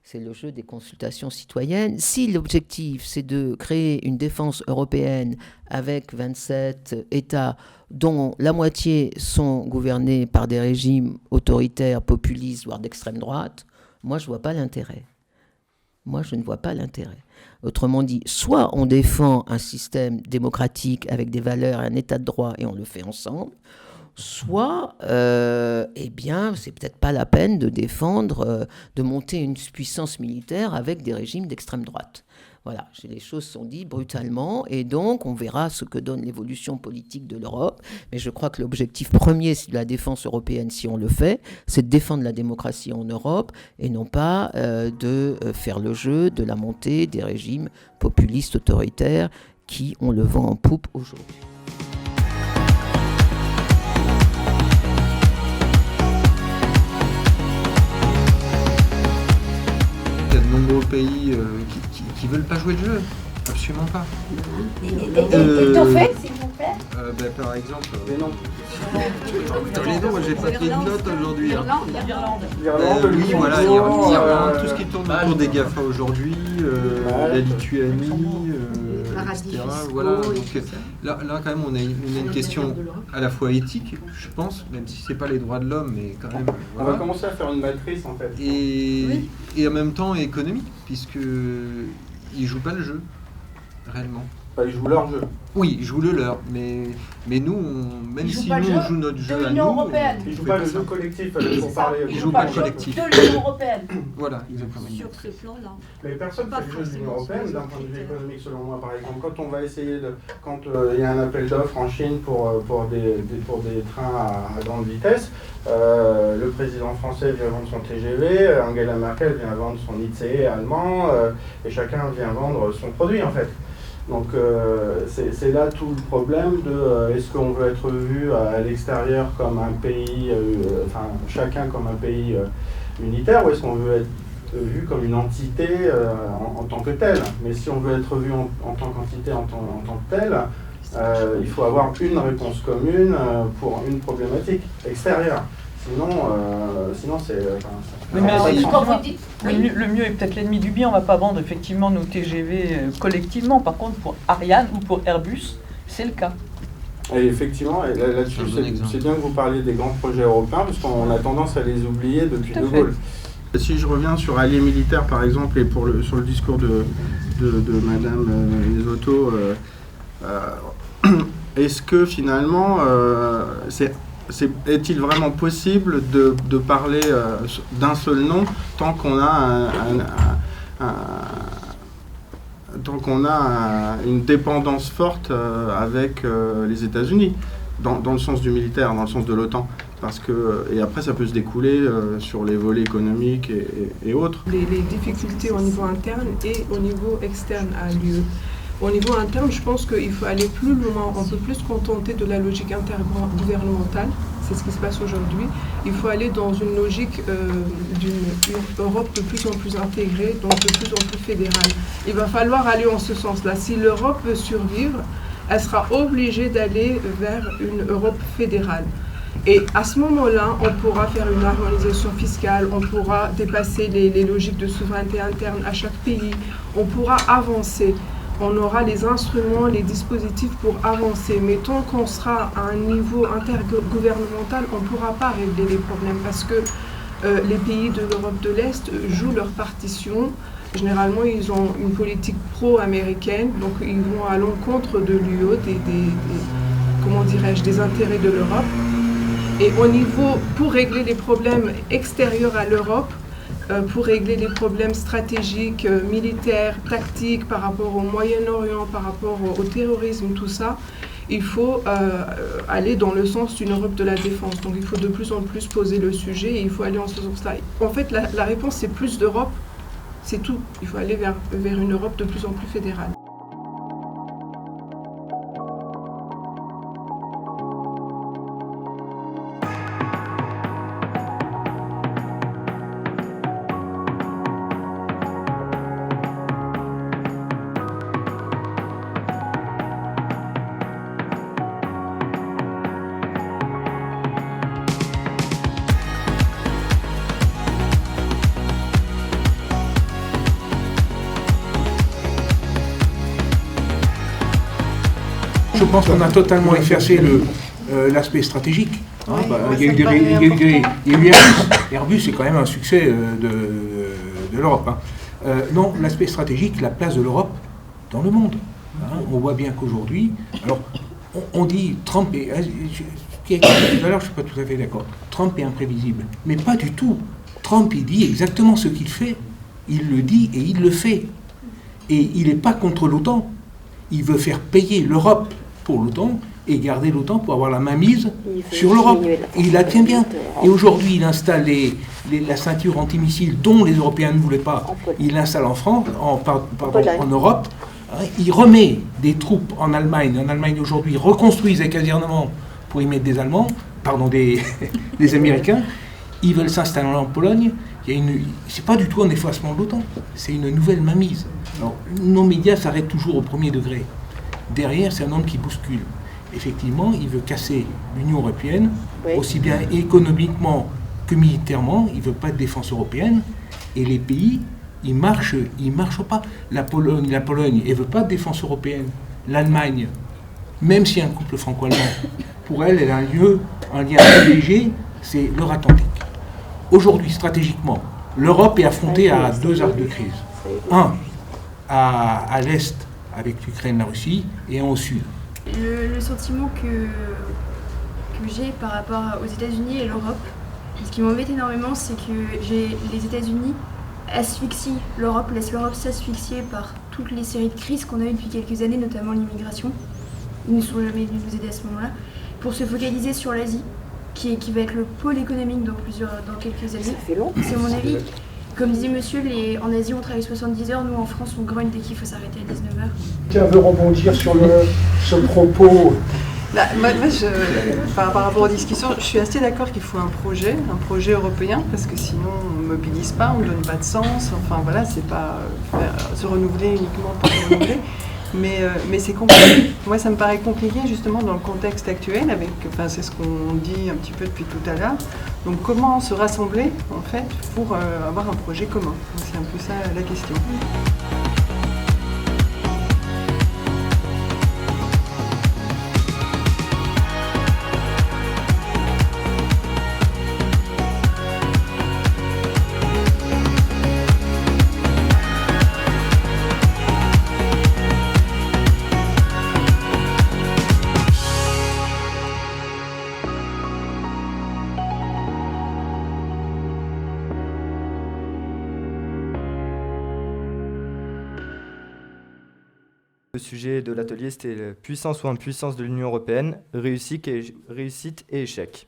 C'est le jeu des consultations citoyennes. Si l'objectif, c'est de créer une défense européenne avec 27 États dont la moitié sont gouvernés par des régimes autoritaires, populistes, voire d'extrême droite, moi, je ne vois pas l'intérêt. Moi, je ne vois pas l'intérêt. Autrement dit, soit on défend un système démocratique avec des valeurs et un état de droit et on le fait ensemble, soit, eh bien, c'est peut-être pas la peine de défendre, de monter une puissance militaire avec des régimes d'extrême droite. Voilà, les choses sont dites brutalement et donc on verra ce que donne l'évolution politique de l'Europe. Mais je crois que l'objectif premier de la défense européenne, si on le fait, c'est de défendre la démocratie en Europe et non pas de faire le jeu de la montée des régimes populistes autoritaires qui ont le vent en poupe aujourd'hui. Il y a de nombreux pays qui veulent pas jouer le jeu. Absolument pas. Étoffé, s'il vous plaît. Par exemple, les noms. Les noms, j'ai pas pris de notes aujourd'hui. Oui, voilà, l'Irlande, tout ce qui tourne autour des GAFA aujourd'hui, la Lituanie, etc. Voilà, donc là, quand même, on a une question à la fois éthique, je pense, même si c'est pas les droits de l'homme, mais quand même. On va commencer à faire une matrice en fait. Et en même temps économique, puisque ils jouent pas le jeu, réellement. Ils jouent leur jeu. Oui, ils jouent le leur, mais nous, même si nous on joue notre jeu à nous, européenne. Ils jouent pas le jeu collectif, pour parler. Ils jouent pas le collectif. De l'Union européenne. Voilà, exactement. Sur ce plan-là. Mais personne ne fait le jeu de l'Union européenne d'un point de vue économique, selon moi. Par exemple, quand on va essayer quand il y a un appel d'offres en Chine pour des trains à grande vitesse, le président français vient vendre son TGV, Angela Merkel vient vendre son ICE allemand, et chacun vient vendre son produit en fait. Donc c'est là tout le problème de est-ce qu'on veut être vu à l'extérieur comme un pays, chacun comme un pays unitaire, ou est-ce qu'on veut être vu comme une entité en tant que telle. Mais si on veut être vu en tant qu'entité, en tant que telle, il faut avoir une réponse commune pour une problématique extérieure. Sinon c'est... Le mieux est peut-être l'ennemi du bien. On ne va pas vendre effectivement nos TGV collectivement. Par contre, pour Ariane ou pour Airbus, c'est le cas. Et effectivement, là-dessus, c'est bien que vous parliez des grands projets européens, parce qu'on a tendance à les oublier depuis De Gaulle. Si je reviens sur alliés militaires, par exemple, et sur le discours de Madame Lesotho, est-ce que finalement, est-il vraiment possible de parler d'un seul nom tant qu'on a une dépendance forte avec les États-Unis, dans le sens du militaire, dans le sens de l'OTAN, et après ça peut se découler sur les volets économiques et autres. Les difficultés au niveau interne et au niveau externe à l'UE. Au niveau interne, je pense qu'il faut aller plus loin, on peut plus se contenter de la logique intergouvernementale, c'est ce qui se passe aujourd'hui. Il faut aller dans une logique d'une Europe de plus en plus intégrée, donc de plus en plus fédérale. Il va falloir aller en ce sens-là. Si l'Europe veut survivre, elle sera obligée d'aller vers une Europe fédérale. Et à ce moment-là, on pourra faire une harmonisation fiscale, on pourra dépasser les logiques de souveraineté interne à chaque pays, on pourra avancer. On aura les instruments, les dispositifs pour avancer. Mais tant qu'on sera à un niveau intergouvernemental, on ne pourra pas régler les problèmes parce que les pays de l'Europe de l'Est jouent leur partition. Généralement, ils ont une politique pro-américaine, donc ils vont à l'encontre de l'UE, des intérêts de l'Europe. Et pour régler les problèmes extérieurs à l'Europe, pour régler les problèmes stratégiques, militaires, tactiques par rapport au Moyen-Orient, par rapport au terrorisme, tout ça, il faut aller dans le sens d'une Europe de la défense. Donc il faut de plus en plus poser le sujet et il faut aller en ce sens-là. En fait, la réponse, c'est plus d'Europe, c'est tout. Il faut aller vers une Europe de plus en plus fédérale. Je pense qu'on a totalement effacé l'aspect stratégique. Il y a eu Airbus, c'est quand même un succès de l'Europe. Non, l'aspect stratégique, la place de l'Europe dans le monde. On voit bien qu'aujourd'hui, alors on dit Trump est, tout à l'heure je ne suis pas tout à fait d'accord, Trump est imprévisible, mais pas du tout. Trump il dit exactement ce qu'il fait, il le dit et il le fait. Et il n'est pas contre l'OTAN, il veut faire payer l'Europe pour l'OTAN et garder l'OTAN pour avoir la mainmise sur l'Europe. Et il la tient bien. Et aujourd'hui, il installe la ceinture antimissile dont les Européens ne voulaient pas. Il l'installe en France, en Europe. Il remet des troupes en Allemagne. En Allemagne aujourd'hui, reconstruisent les casernements pour y mettre des Allemands, des Américains. Ils veulent s'installer en Pologne. c'est pas du tout un effacement de l'OTAN, c'est une nouvelle mainmise. Alors, nos médias s'arrêtent toujours au premier degré. Derrière, c'est un homme qui bouscule. Effectivement, il veut casser l'Union européenne, aussi bien économiquement que militairement. Il veut pas de défense européenne. Et les pays, ils marchent pas. La Pologne, elle veut pas de défense européenne. L'Allemagne, même s'il y a un couple franco-allemand, pour elle a un lien privilégié, c'est l'Euro-Atlantique. Aujourd'hui, stratégiquement, l'Europe est affrontée à deux arcs de crise. Un, à l'Est, avec l'Ukraine et la Russie, et un au Sud. Le sentiment que j'ai par rapport aux États-Unis et l'Europe, ce qui m'embête énormément, c'est que les États-Unis asphyxient l'Europe, laissent l'Europe s'asphyxier par toutes les séries de crises qu'on a eues depuis quelques années, notamment l'immigration. Ils ne sont jamais venus nous aider à ce moment-là, pour se focaliser sur l'Asie, qui va être le pôle économique dans quelques années. Ça fait long. C'est mon avis. Comme disait monsieur, en Asie on travaille 70 heures, nous en France on grogne dès qu'il faut s'arrêter à 19 heures. Tiens, veut rebondir sur ce propos. Moi, par rapport aux discussions, je suis assez d'accord qu'il faut un projet européen, parce que sinon on ne mobilise pas, on ne donne pas de sens. Enfin voilà, c'est pas se renouveler uniquement pour se renouveler. Mais c'est compliqué. Moi, ça me paraît compliqué justement dans le contexte actuel, c'est ce qu'on dit un petit peu depuis tout à l'heure. Donc, comment se rassembler en fait pour avoir un projet commun? C'est un peu ça la question. Le sujet de l'atelier, c'était la puissance ou impuissance de l'Union européenne, réussite et échec.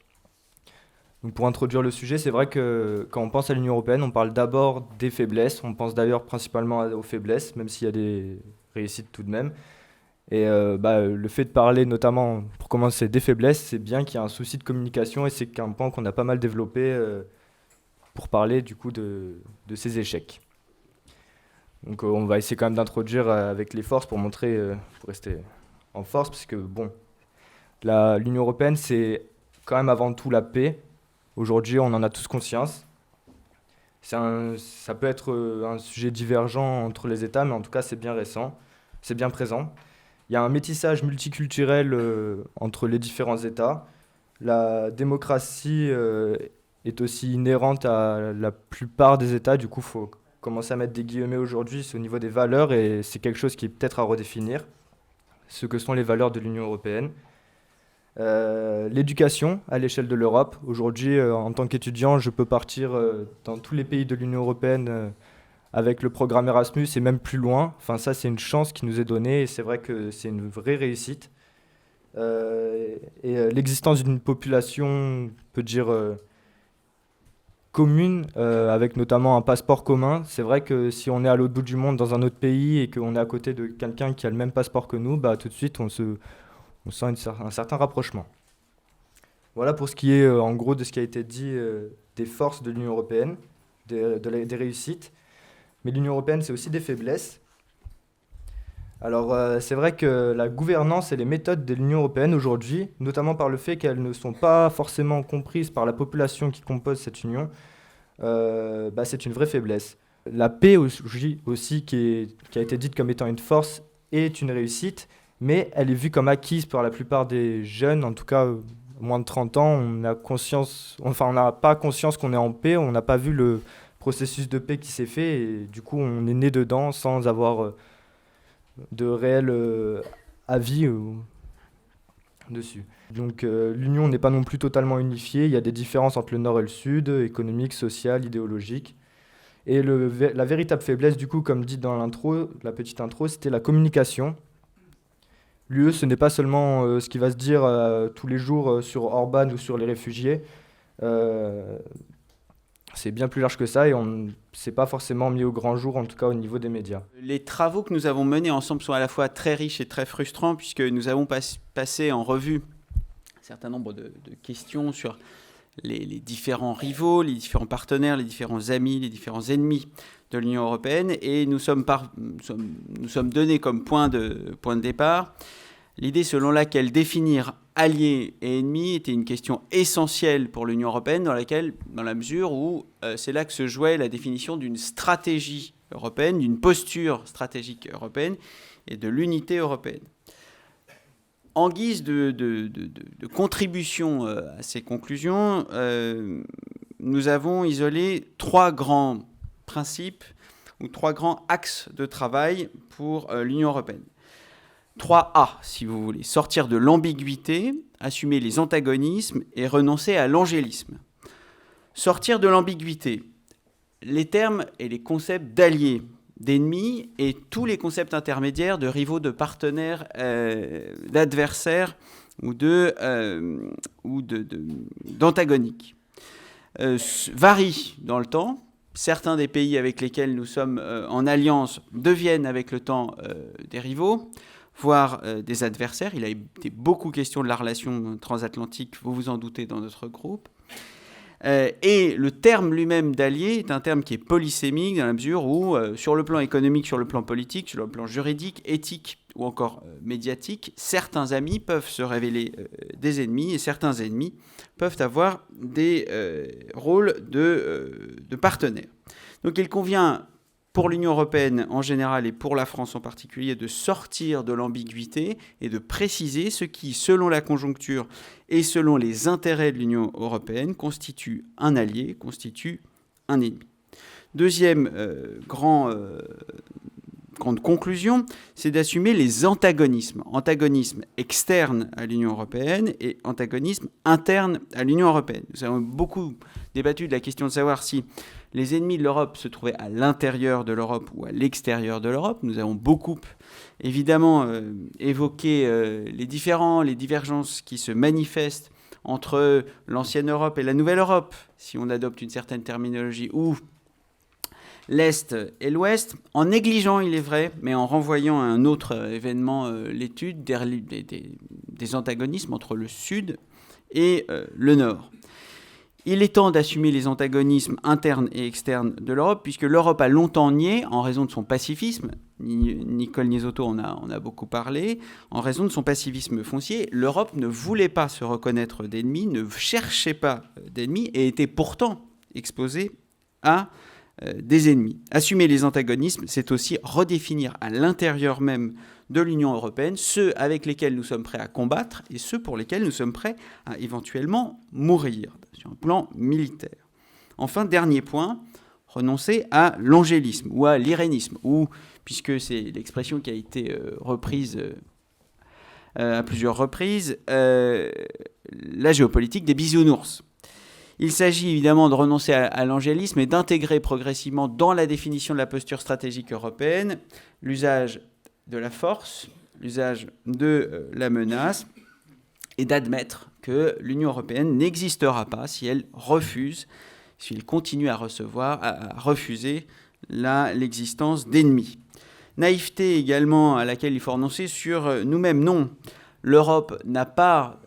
Donc pour introduire le sujet, c'est vrai que quand on pense à l'Union européenne, on parle d'abord des faiblesses. On pense d'ailleurs principalement aux faiblesses, même s'il y a des réussites tout de même. Et le fait de parler notamment, pour commencer, des faiblesses, c'est bien qu'il y a un souci de communication et c'est un point qu'on a pas mal développé pour parler du coup de ces échecs. Donc on va essayer quand même d'introduire avec les forces pour montrer, pour rester en force, parce que bon, l'Union européenne c'est quand même avant tout la paix. Aujourd'hui on en a tous conscience. Ça peut être un sujet divergent entre les États, mais en tout cas c'est bien récent, c'est bien présent. Il y a un métissage multiculturel entre les différents États. La démocratie est aussi inhérente à la plupart des États, du coup il faut commencer à mettre des guillemets aujourd'hui, c'est au niveau des valeurs et c'est quelque chose qui est peut-être à redéfinir, ce que sont les valeurs de l'Union européenne. L'éducation à l'échelle de l'Europe. Aujourd'hui, en tant qu'étudiant, je peux partir dans tous les pays de l'Union européenne avec le programme Erasmus et même plus loin. Enfin, ça, c'est une chance qui nous est donnée et c'est vrai que c'est une vraie réussite. L'existence d'une population, on peut dire, commune, avec notamment un passeport commun. C'est vrai que si on est à l'autre bout du monde dans un autre pays et qu'on est à côté de quelqu'un qui a le même passeport que nous, tout de suite on sent un certain rapprochement. Voilà pour ce qui est en gros de ce qui a été dit des forces de l'Union européenne, des réussites. Mais l'Union européenne c'est aussi des faiblesses. Alors c'est vrai que la gouvernance et les méthodes de l'Union européenne aujourd'hui, notamment par le fait qu'elles ne sont pas forcément comprises par la population qui compose cette union, c'est une vraie faiblesse. La paix aussi qui a été dite comme étant une force est une réussite, mais elle est vue comme acquise par la plupart des jeunes, en tout cas moins de 30 ans, on n'a pas conscience qu'on est en paix, on n'a pas vu le processus de paix qui s'est fait et du coup on est né dedans sans avoir de réel avis dessus. Donc l'Union n'est pas non plus totalement unifiée, il y a des différences entre le Nord et le Sud, économiques, sociales, idéologiques. Et la véritable faiblesse, du coup, comme dit dans l'intro, la petite intro, c'était la communication. L'UE, ce n'est pas seulement ce qui va se dire tous les jours sur Orban ou sur les réfugiés. C'est bien plus large que ça et on ne s'est pas forcément mis au grand jour, en tout cas au niveau des médias. Les travaux que nous avons menés ensemble sont à la fois très riches et très frustrants puisque nous avons passé en revue un certain nombre de questions sur les différents rivaux, les différents partenaires, les différents amis, les différents ennemis de l'Union européenne, et nous sommes donnés comme point de départ l'idée selon laquelle définir alliés et ennemis était une question essentielle pour l'Union européenne, dans la mesure où c'est là que se jouait la définition d'une stratégie européenne, d'une posture stratégique européenne et de l'unité européenne. En guise de contribution à ces conclusions, nous avons isolé 3 grands principes ou 3 grands axes de travail pour l'Union européenne. 3A, si vous voulez. Sortir de l'ambiguïté, assumer les antagonismes et renoncer à l'angélisme. Sortir de l'ambiguïté. Les termes et les concepts d'alliés, d'ennemis et tous les concepts intermédiaires de rivaux, de partenaires, d'adversaires ou d'antagoniques varient dans le temps. Certains des pays avec lesquels nous sommes en alliance deviennent avec le temps des rivaux, voire des adversaires. Il a été beaucoup question de la relation transatlantique, vous vous en doutez, dans notre groupe. Et le terme lui-même d'allié est un terme qui est polysémique dans la mesure où, sur le plan économique, sur le plan politique, sur le plan juridique, éthique ou encore médiatique, certains amis peuvent se révéler des ennemis et certains ennemis peuvent avoir des rôles de partenaires. Donc il convient pour l'Union européenne en général et pour la France en particulier, de sortir de l'ambiguïté et de préciser ce qui, selon la conjoncture et selon les intérêts de l'Union européenne, constitue un allié, constitue un ennemi. Deuxième grande conclusion, c'est d'assumer les antagonismes. Antagonisme externe à l'Union européenne et antagonisme interne à l'Union européenne. Nous avons beaucoup débattu de la question de savoir si les ennemis de l'Europe se trouvaient à l'intérieur de l'Europe ou à l'extérieur de l'Europe. Nous avons beaucoup, évidemment, évoqué les divergences qui se manifestent entre l'ancienne Europe et la nouvelle Europe, si on adopte une certaine terminologie, ou l'Est et l'Ouest, en négligeant, il est vrai, mais en renvoyant à un autre événement l'étude des antagonismes entre le Sud et le Nord. Il est temps d'assumer les antagonismes internes et externes de l'Europe, puisque l'Europe a longtemps nié, en raison de son pacifisme, Nicole Niesotto en a beaucoup parlé, en raison de son pacifisme foncier, l'Europe ne voulait pas se reconnaître d'ennemis, ne cherchait pas d'ennemis, et était pourtant exposée à des ennemis. Assumer les antagonismes, c'est aussi redéfinir à l'intérieur même de l'Union européenne ceux avec lesquels nous sommes prêts à combattre et ceux pour lesquels nous sommes prêts à éventuellement mourir sur un plan militaire. Enfin, dernier point, renoncer à l'angélisme ou à l'irénisme, ou, puisque c'est l'expression qui a été reprise à plusieurs reprises, la géopolitique des bisounours. Il s'agit évidemment de renoncer à l'angélisme et d'intégrer progressivement dans la définition de la posture stratégique européenne l'usage de la force, l'usage de la menace, et d'admettre que l'Union européenne n'existera pas si elle refuse, si elle continue à refuser l'existence d'ennemis. Naïveté également à laquelle il faut renoncer sur nous-mêmes. Non, l'Europe n'a pas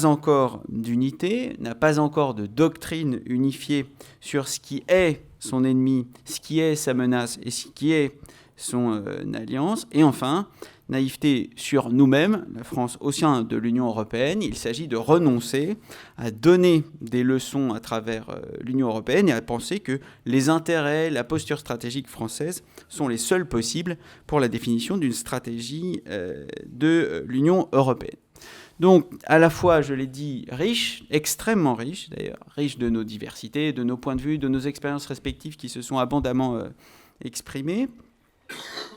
encore d'unité, n'a pas encore de doctrine unifiée sur ce qui est son ennemi, ce qui est sa menace et ce qui est son alliance. Et enfin, naïveté sur nous-mêmes, la France au sein de l'Union européenne. Il s'agit de renoncer à donner des leçons à travers l'Union européenne et à penser que les intérêts, la posture stratégique française sont les seuls possibles pour la définition d'une stratégie de l'Union européenne. Donc, à la fois, je l'ai dit, riche, extrêmement riche d'ailleurs, riche de nos diversités, de nos points de vue, de nos expériences respectives qui se sont abondamment exprimées,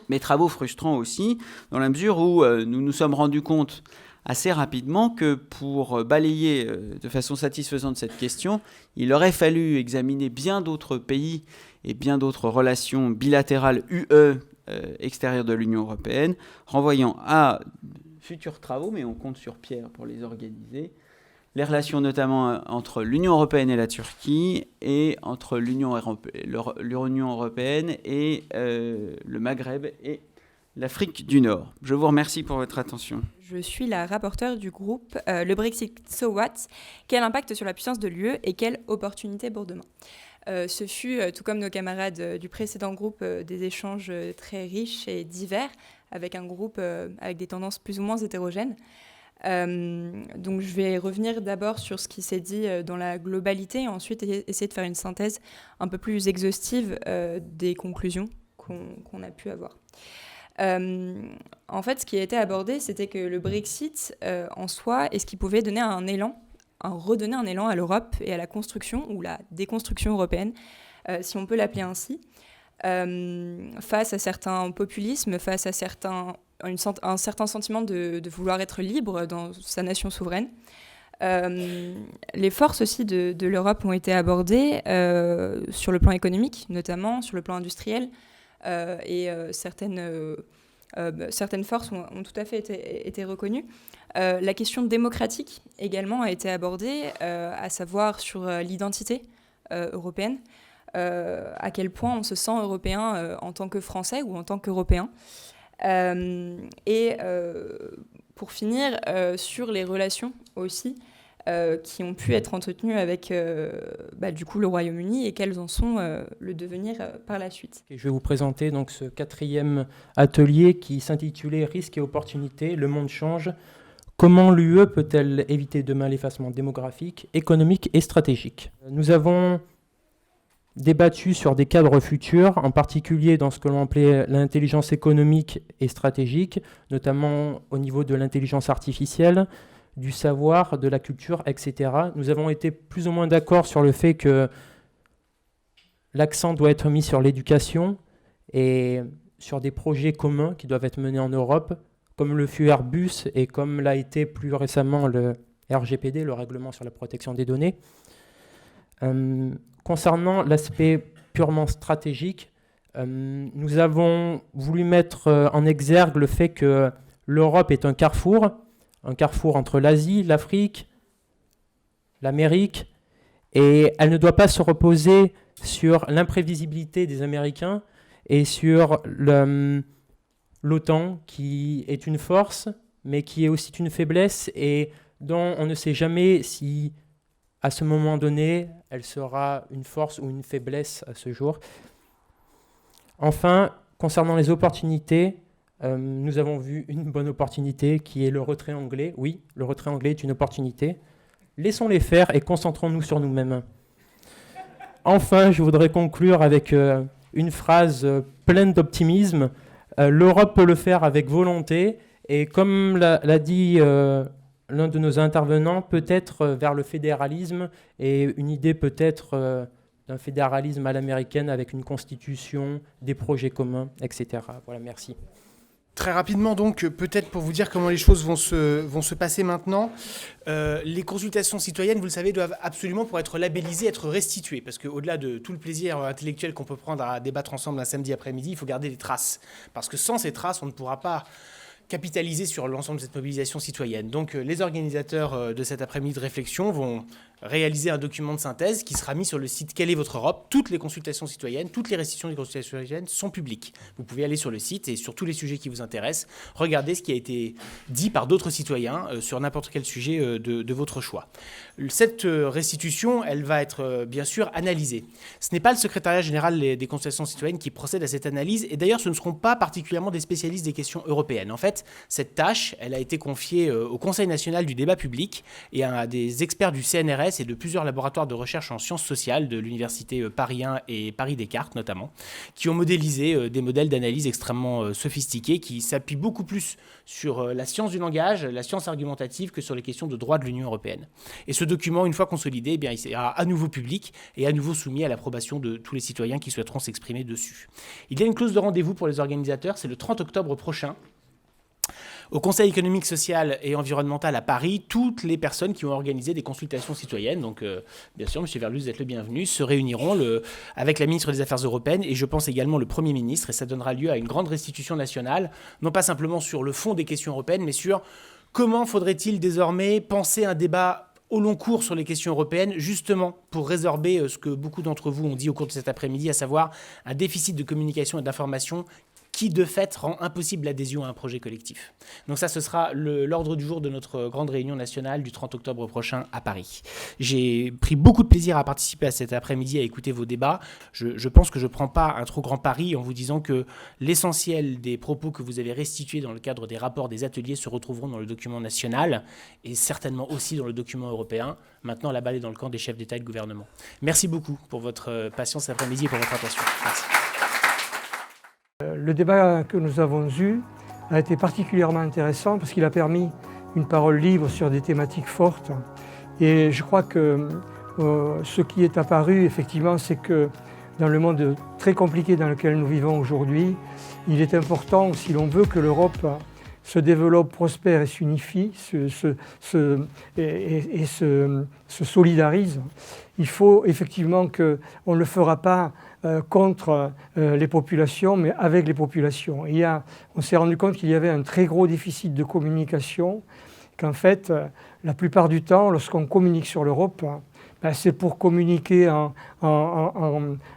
mais travaux frustrants aussi, dans la mesure où nous nous sommes rendus compte assez rapidement que pour balayer de façon satisfaisante cette question, il aurait fallu examiner bien d'autres pays et bien d'autres relations bilatérales UE extérieures de l'Union européenne, renvoyant à futurs travaux, mais on compte sur Pierre pour les organiser, les relations notamment entre l'Union européenne et la Turquie et entre l'Union européenne et le Maghreb et l'Afrique du Nord. Je vous remercie pour votre attention. Je suis la rapporteure du groupe Le Brexit So What? Quel impact sur la puissance de l'UE et quelle opportunité pour demain? Ce fut, tout comme nos camarades du précédent groupe, des échanges très riches et divers, avec un groupe avec des tendances plus ou moins hétérogènes. Donc je vais revenir d'abord sur ce qui s'est dit dans la globalité et ensuite essayer de faire une synthèse un peu plus exhaustive des conclusions qu'on a pu avoir. En fait, ce qui a été abordé, c'était que le Brexit en soi est ce qui pouvait donner redonner un élan à l'Europe et à la construction ou la déconstruction européenne, si on peut l'appeler ainsi, face à certains populismes, face à un certain sentiment de vouloir être libre dans sa nation souveraine. Les forces aussi de l'Europe ont été abordées sur le plan économique, notamment sur le plan industriel, et certaines forces ont tout à fait été reconnues. La question démocratique également a été abordée, à savoir sur l'identité européenne, à quel point on se sent européen en tant que Français ou en tant qu'Européen. Et pour finir, sur les relations aussi qui ont pu être entretenues avec du coup, le Royaume-Uni et quels en sont le devenir par la suite. Et je vais vous présenter donc ce 4e atelier qui s'intitulait « Risques et opportunités, le monde change. Comment l'UE peut-elle éviter demain l'effacement démographique, économique et stratégique ?» Nous avons débattu sur des cadres futurs, en particulier dans ce que l'on appelait l'intelligence économique et stratégique, notamment au niveau de l'intelligence artificielle, du savoir, de la culture, etc. Nous avons été plus ou moins d'accord sur le fait que l'accent doit être mis sur l'éducation et sur des projets communs qui doivent être menés en Europe, comme le fut Airbus et comme l'a été plus récemment le RGPD, le règlement sur la protection des données. Concernant l'aspect purement stratégique, nous avons voulu mettre en exergue le fait que l'Europe est un carrefour entre l'Asie, l'Afrique, l'Amérique, et elle ne doit pas se reposer sur l'imprévisibilité des Américains et sur l'OTAN, qui est une force, mais qui est aussi une faiblesse et dont on ne sait jamais si, à ce moment donné, elle sera une force ou une faiblesse à ce jour. Enfin, concernant les opportunités, nous avons vu une bonne opportunité qui est le retrait anglais. Oui, le retrait anglais est une opportunité. Laissons-les faire et concentrons-nous sur nous-mêmes. Enfin, je voudrais conclure avec une phrase pleine d'optimisme. L'Europe peut le faire avec volonté et comme l'a dit l'un de nos intervenants, peut-être vers le fédéralisme et une idée peut-être d'un fédéralisme à l'américaine avec une constitution, des projets communs, etc. Voilà, merci. Très rapidement, donc, peut-être pour vous dire comment les choses vont se passer maintenant, les consultations citoyennes, vous le savez, doivent absolument, pour être labellisées, être restituées. Parce qu'au-delà de tout le plaisir intellectuel qu'on peut prendre à débattre ensemble un samedi après-midi, il faut garder des traces. Parce que sans ces traces, on ne pourra pas capitaliser sur l'ensemble de cette mobilisation citoyenne. Donc les organisateurs de cet après-midi de réflexion vont réaliser un document de synthèse qui sera mis sur le site Quelle est votre Europe ? Toutes les consultations citoyennes, toutes les restitutions des consultations citoyennes sont publiques. Vous pouvez aller sur le site et sur tous les sujets qui vous intéressent, regarder ce qui a été dit par d'autres citoyens sur n'importe quel sujet de votre choix. Cette restitution, elle va être bien sûr analysée. Ce n'est pas le secrétariat général des consultations citoyennes qui procède à cette analyse et d'ailleurs ce ne seront pas particulièrement des spécialistes des questions européennes. En fait, cette tâche, elle a été confiée au Conseil national du débat public et à des experts du CNRS et de plusieurs laboratoires de recherche en sciences sociales de l'université Paris 1 et Paris Descartes notamment, qui ont modélisé des modèles d'analyse extrêmement sophistiqués qui s'appuient beaucoup plus sur la science du langage, la science argumentative que sur les questions de droit de l'Union européenne. Et ce document, une fois consolidé, eh bien, il sera à nouveau public et à nouveau soumis à l'approbation de tous les citoyens qui souhaiteront s'exprimer dessus. Il y a une clause de rendez-vous pour les organisateurs, c'est le 30 octobre prochain. Au Conseil économique, social et environnemental à Paris, toutes les personnes qui ont organisé des consultations citoyennes, donc bien sûr, M. Verlus, vous êtes le bienvenu, se réuniront avec la ministre des Affaires européennes et je pense également le Premier ministre, et ça donnera lieu à une grande restitution nationale, non pas simplement sur le fond des questions européennes, mais sur comment faudrait-il désormais penser un débat au long cours sur les questions européennes, justement pour résorber ce que beaucoup d'entre vous ont dit au cours de cet après-midi, à savoir un déficit de communication et d'information qui de fait rend impossible l'adhésion à un projet collectif. Donc ça, ce sera l'ordre du jour de notre grande réunion nationale du 30 octobre prochain à Paris. J'ai pris beaucoup de plaisir à participer à cet après-midi, à écouter vos débats. Je pense que je ne prends pas un trop grand pari en vous disant que l'essentiel des propos que vous avez restitués dans le cadre des rapports des ateliers se retrouveront dans le document national et certainement aussi dans le document européen. Maintenant, la balle est dans le camp des chefs d'État et de gouvernement. Merci beaucoup pour votre patience cet après-midi et pour votre attention. Merci. Le débat que nous avons eu a été particulièrement intéressant parce qu'il a permis une parole libre sur des thématiques fortes. Et je crois que ce qui est apparu, effectivement, c'est que dans le monde très compliqué dans lequel nous vivons aujourd'hui, il est important, si l'on veut que l'Europe se développe, prospère et s'unifie et se solidarise, il faut effectivement qu'on ne le fera pas contre les populations, mais avec les populations. On s'est rendu compte qu'il y avait un très gros déficit de communication, qu'en fait, la plupart du temps, lorsqu'on communique sur l'Europe, c'est pour communiquer à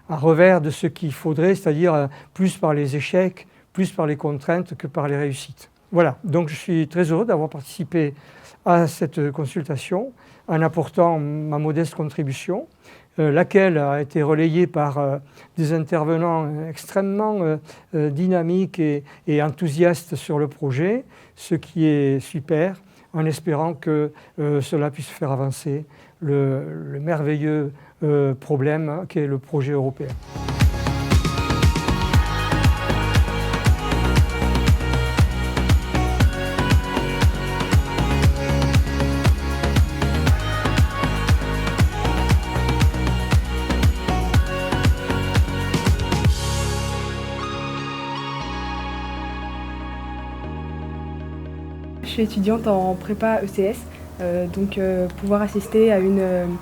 revers de ce qu'il faudrait, c'est-à-dire plus par les échecs, plus par les contraintes que par les réussites. Voilà, donc je suis très heureux d'avoir participé à cette consultation en apportant ma modeste contribution, laquelle a été relayée par des intervenants extrêmement dynamiques et enthousiastes sur le projet, ce qui est super, en espérant que cela puisse faire avancer le merveilleux problème qu'est le projet européen. Je suis étudiante en prépa ECS, donc pouvoir assister à une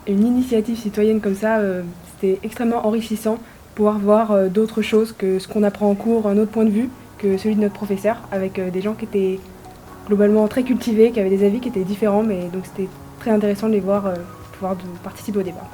initiative citoyenne comme ça, c'était extrêmement enrichissant, pouvoir voir d'autres choses que ce qu'on apprend en cours, un autre point de vue que celui de notre professeur, avec des gens qui étaient globalement très cultivés, qui avaient des avis qui étaient différents, mais donc c'était très intéressant de les voir, pouvoir participer au débat.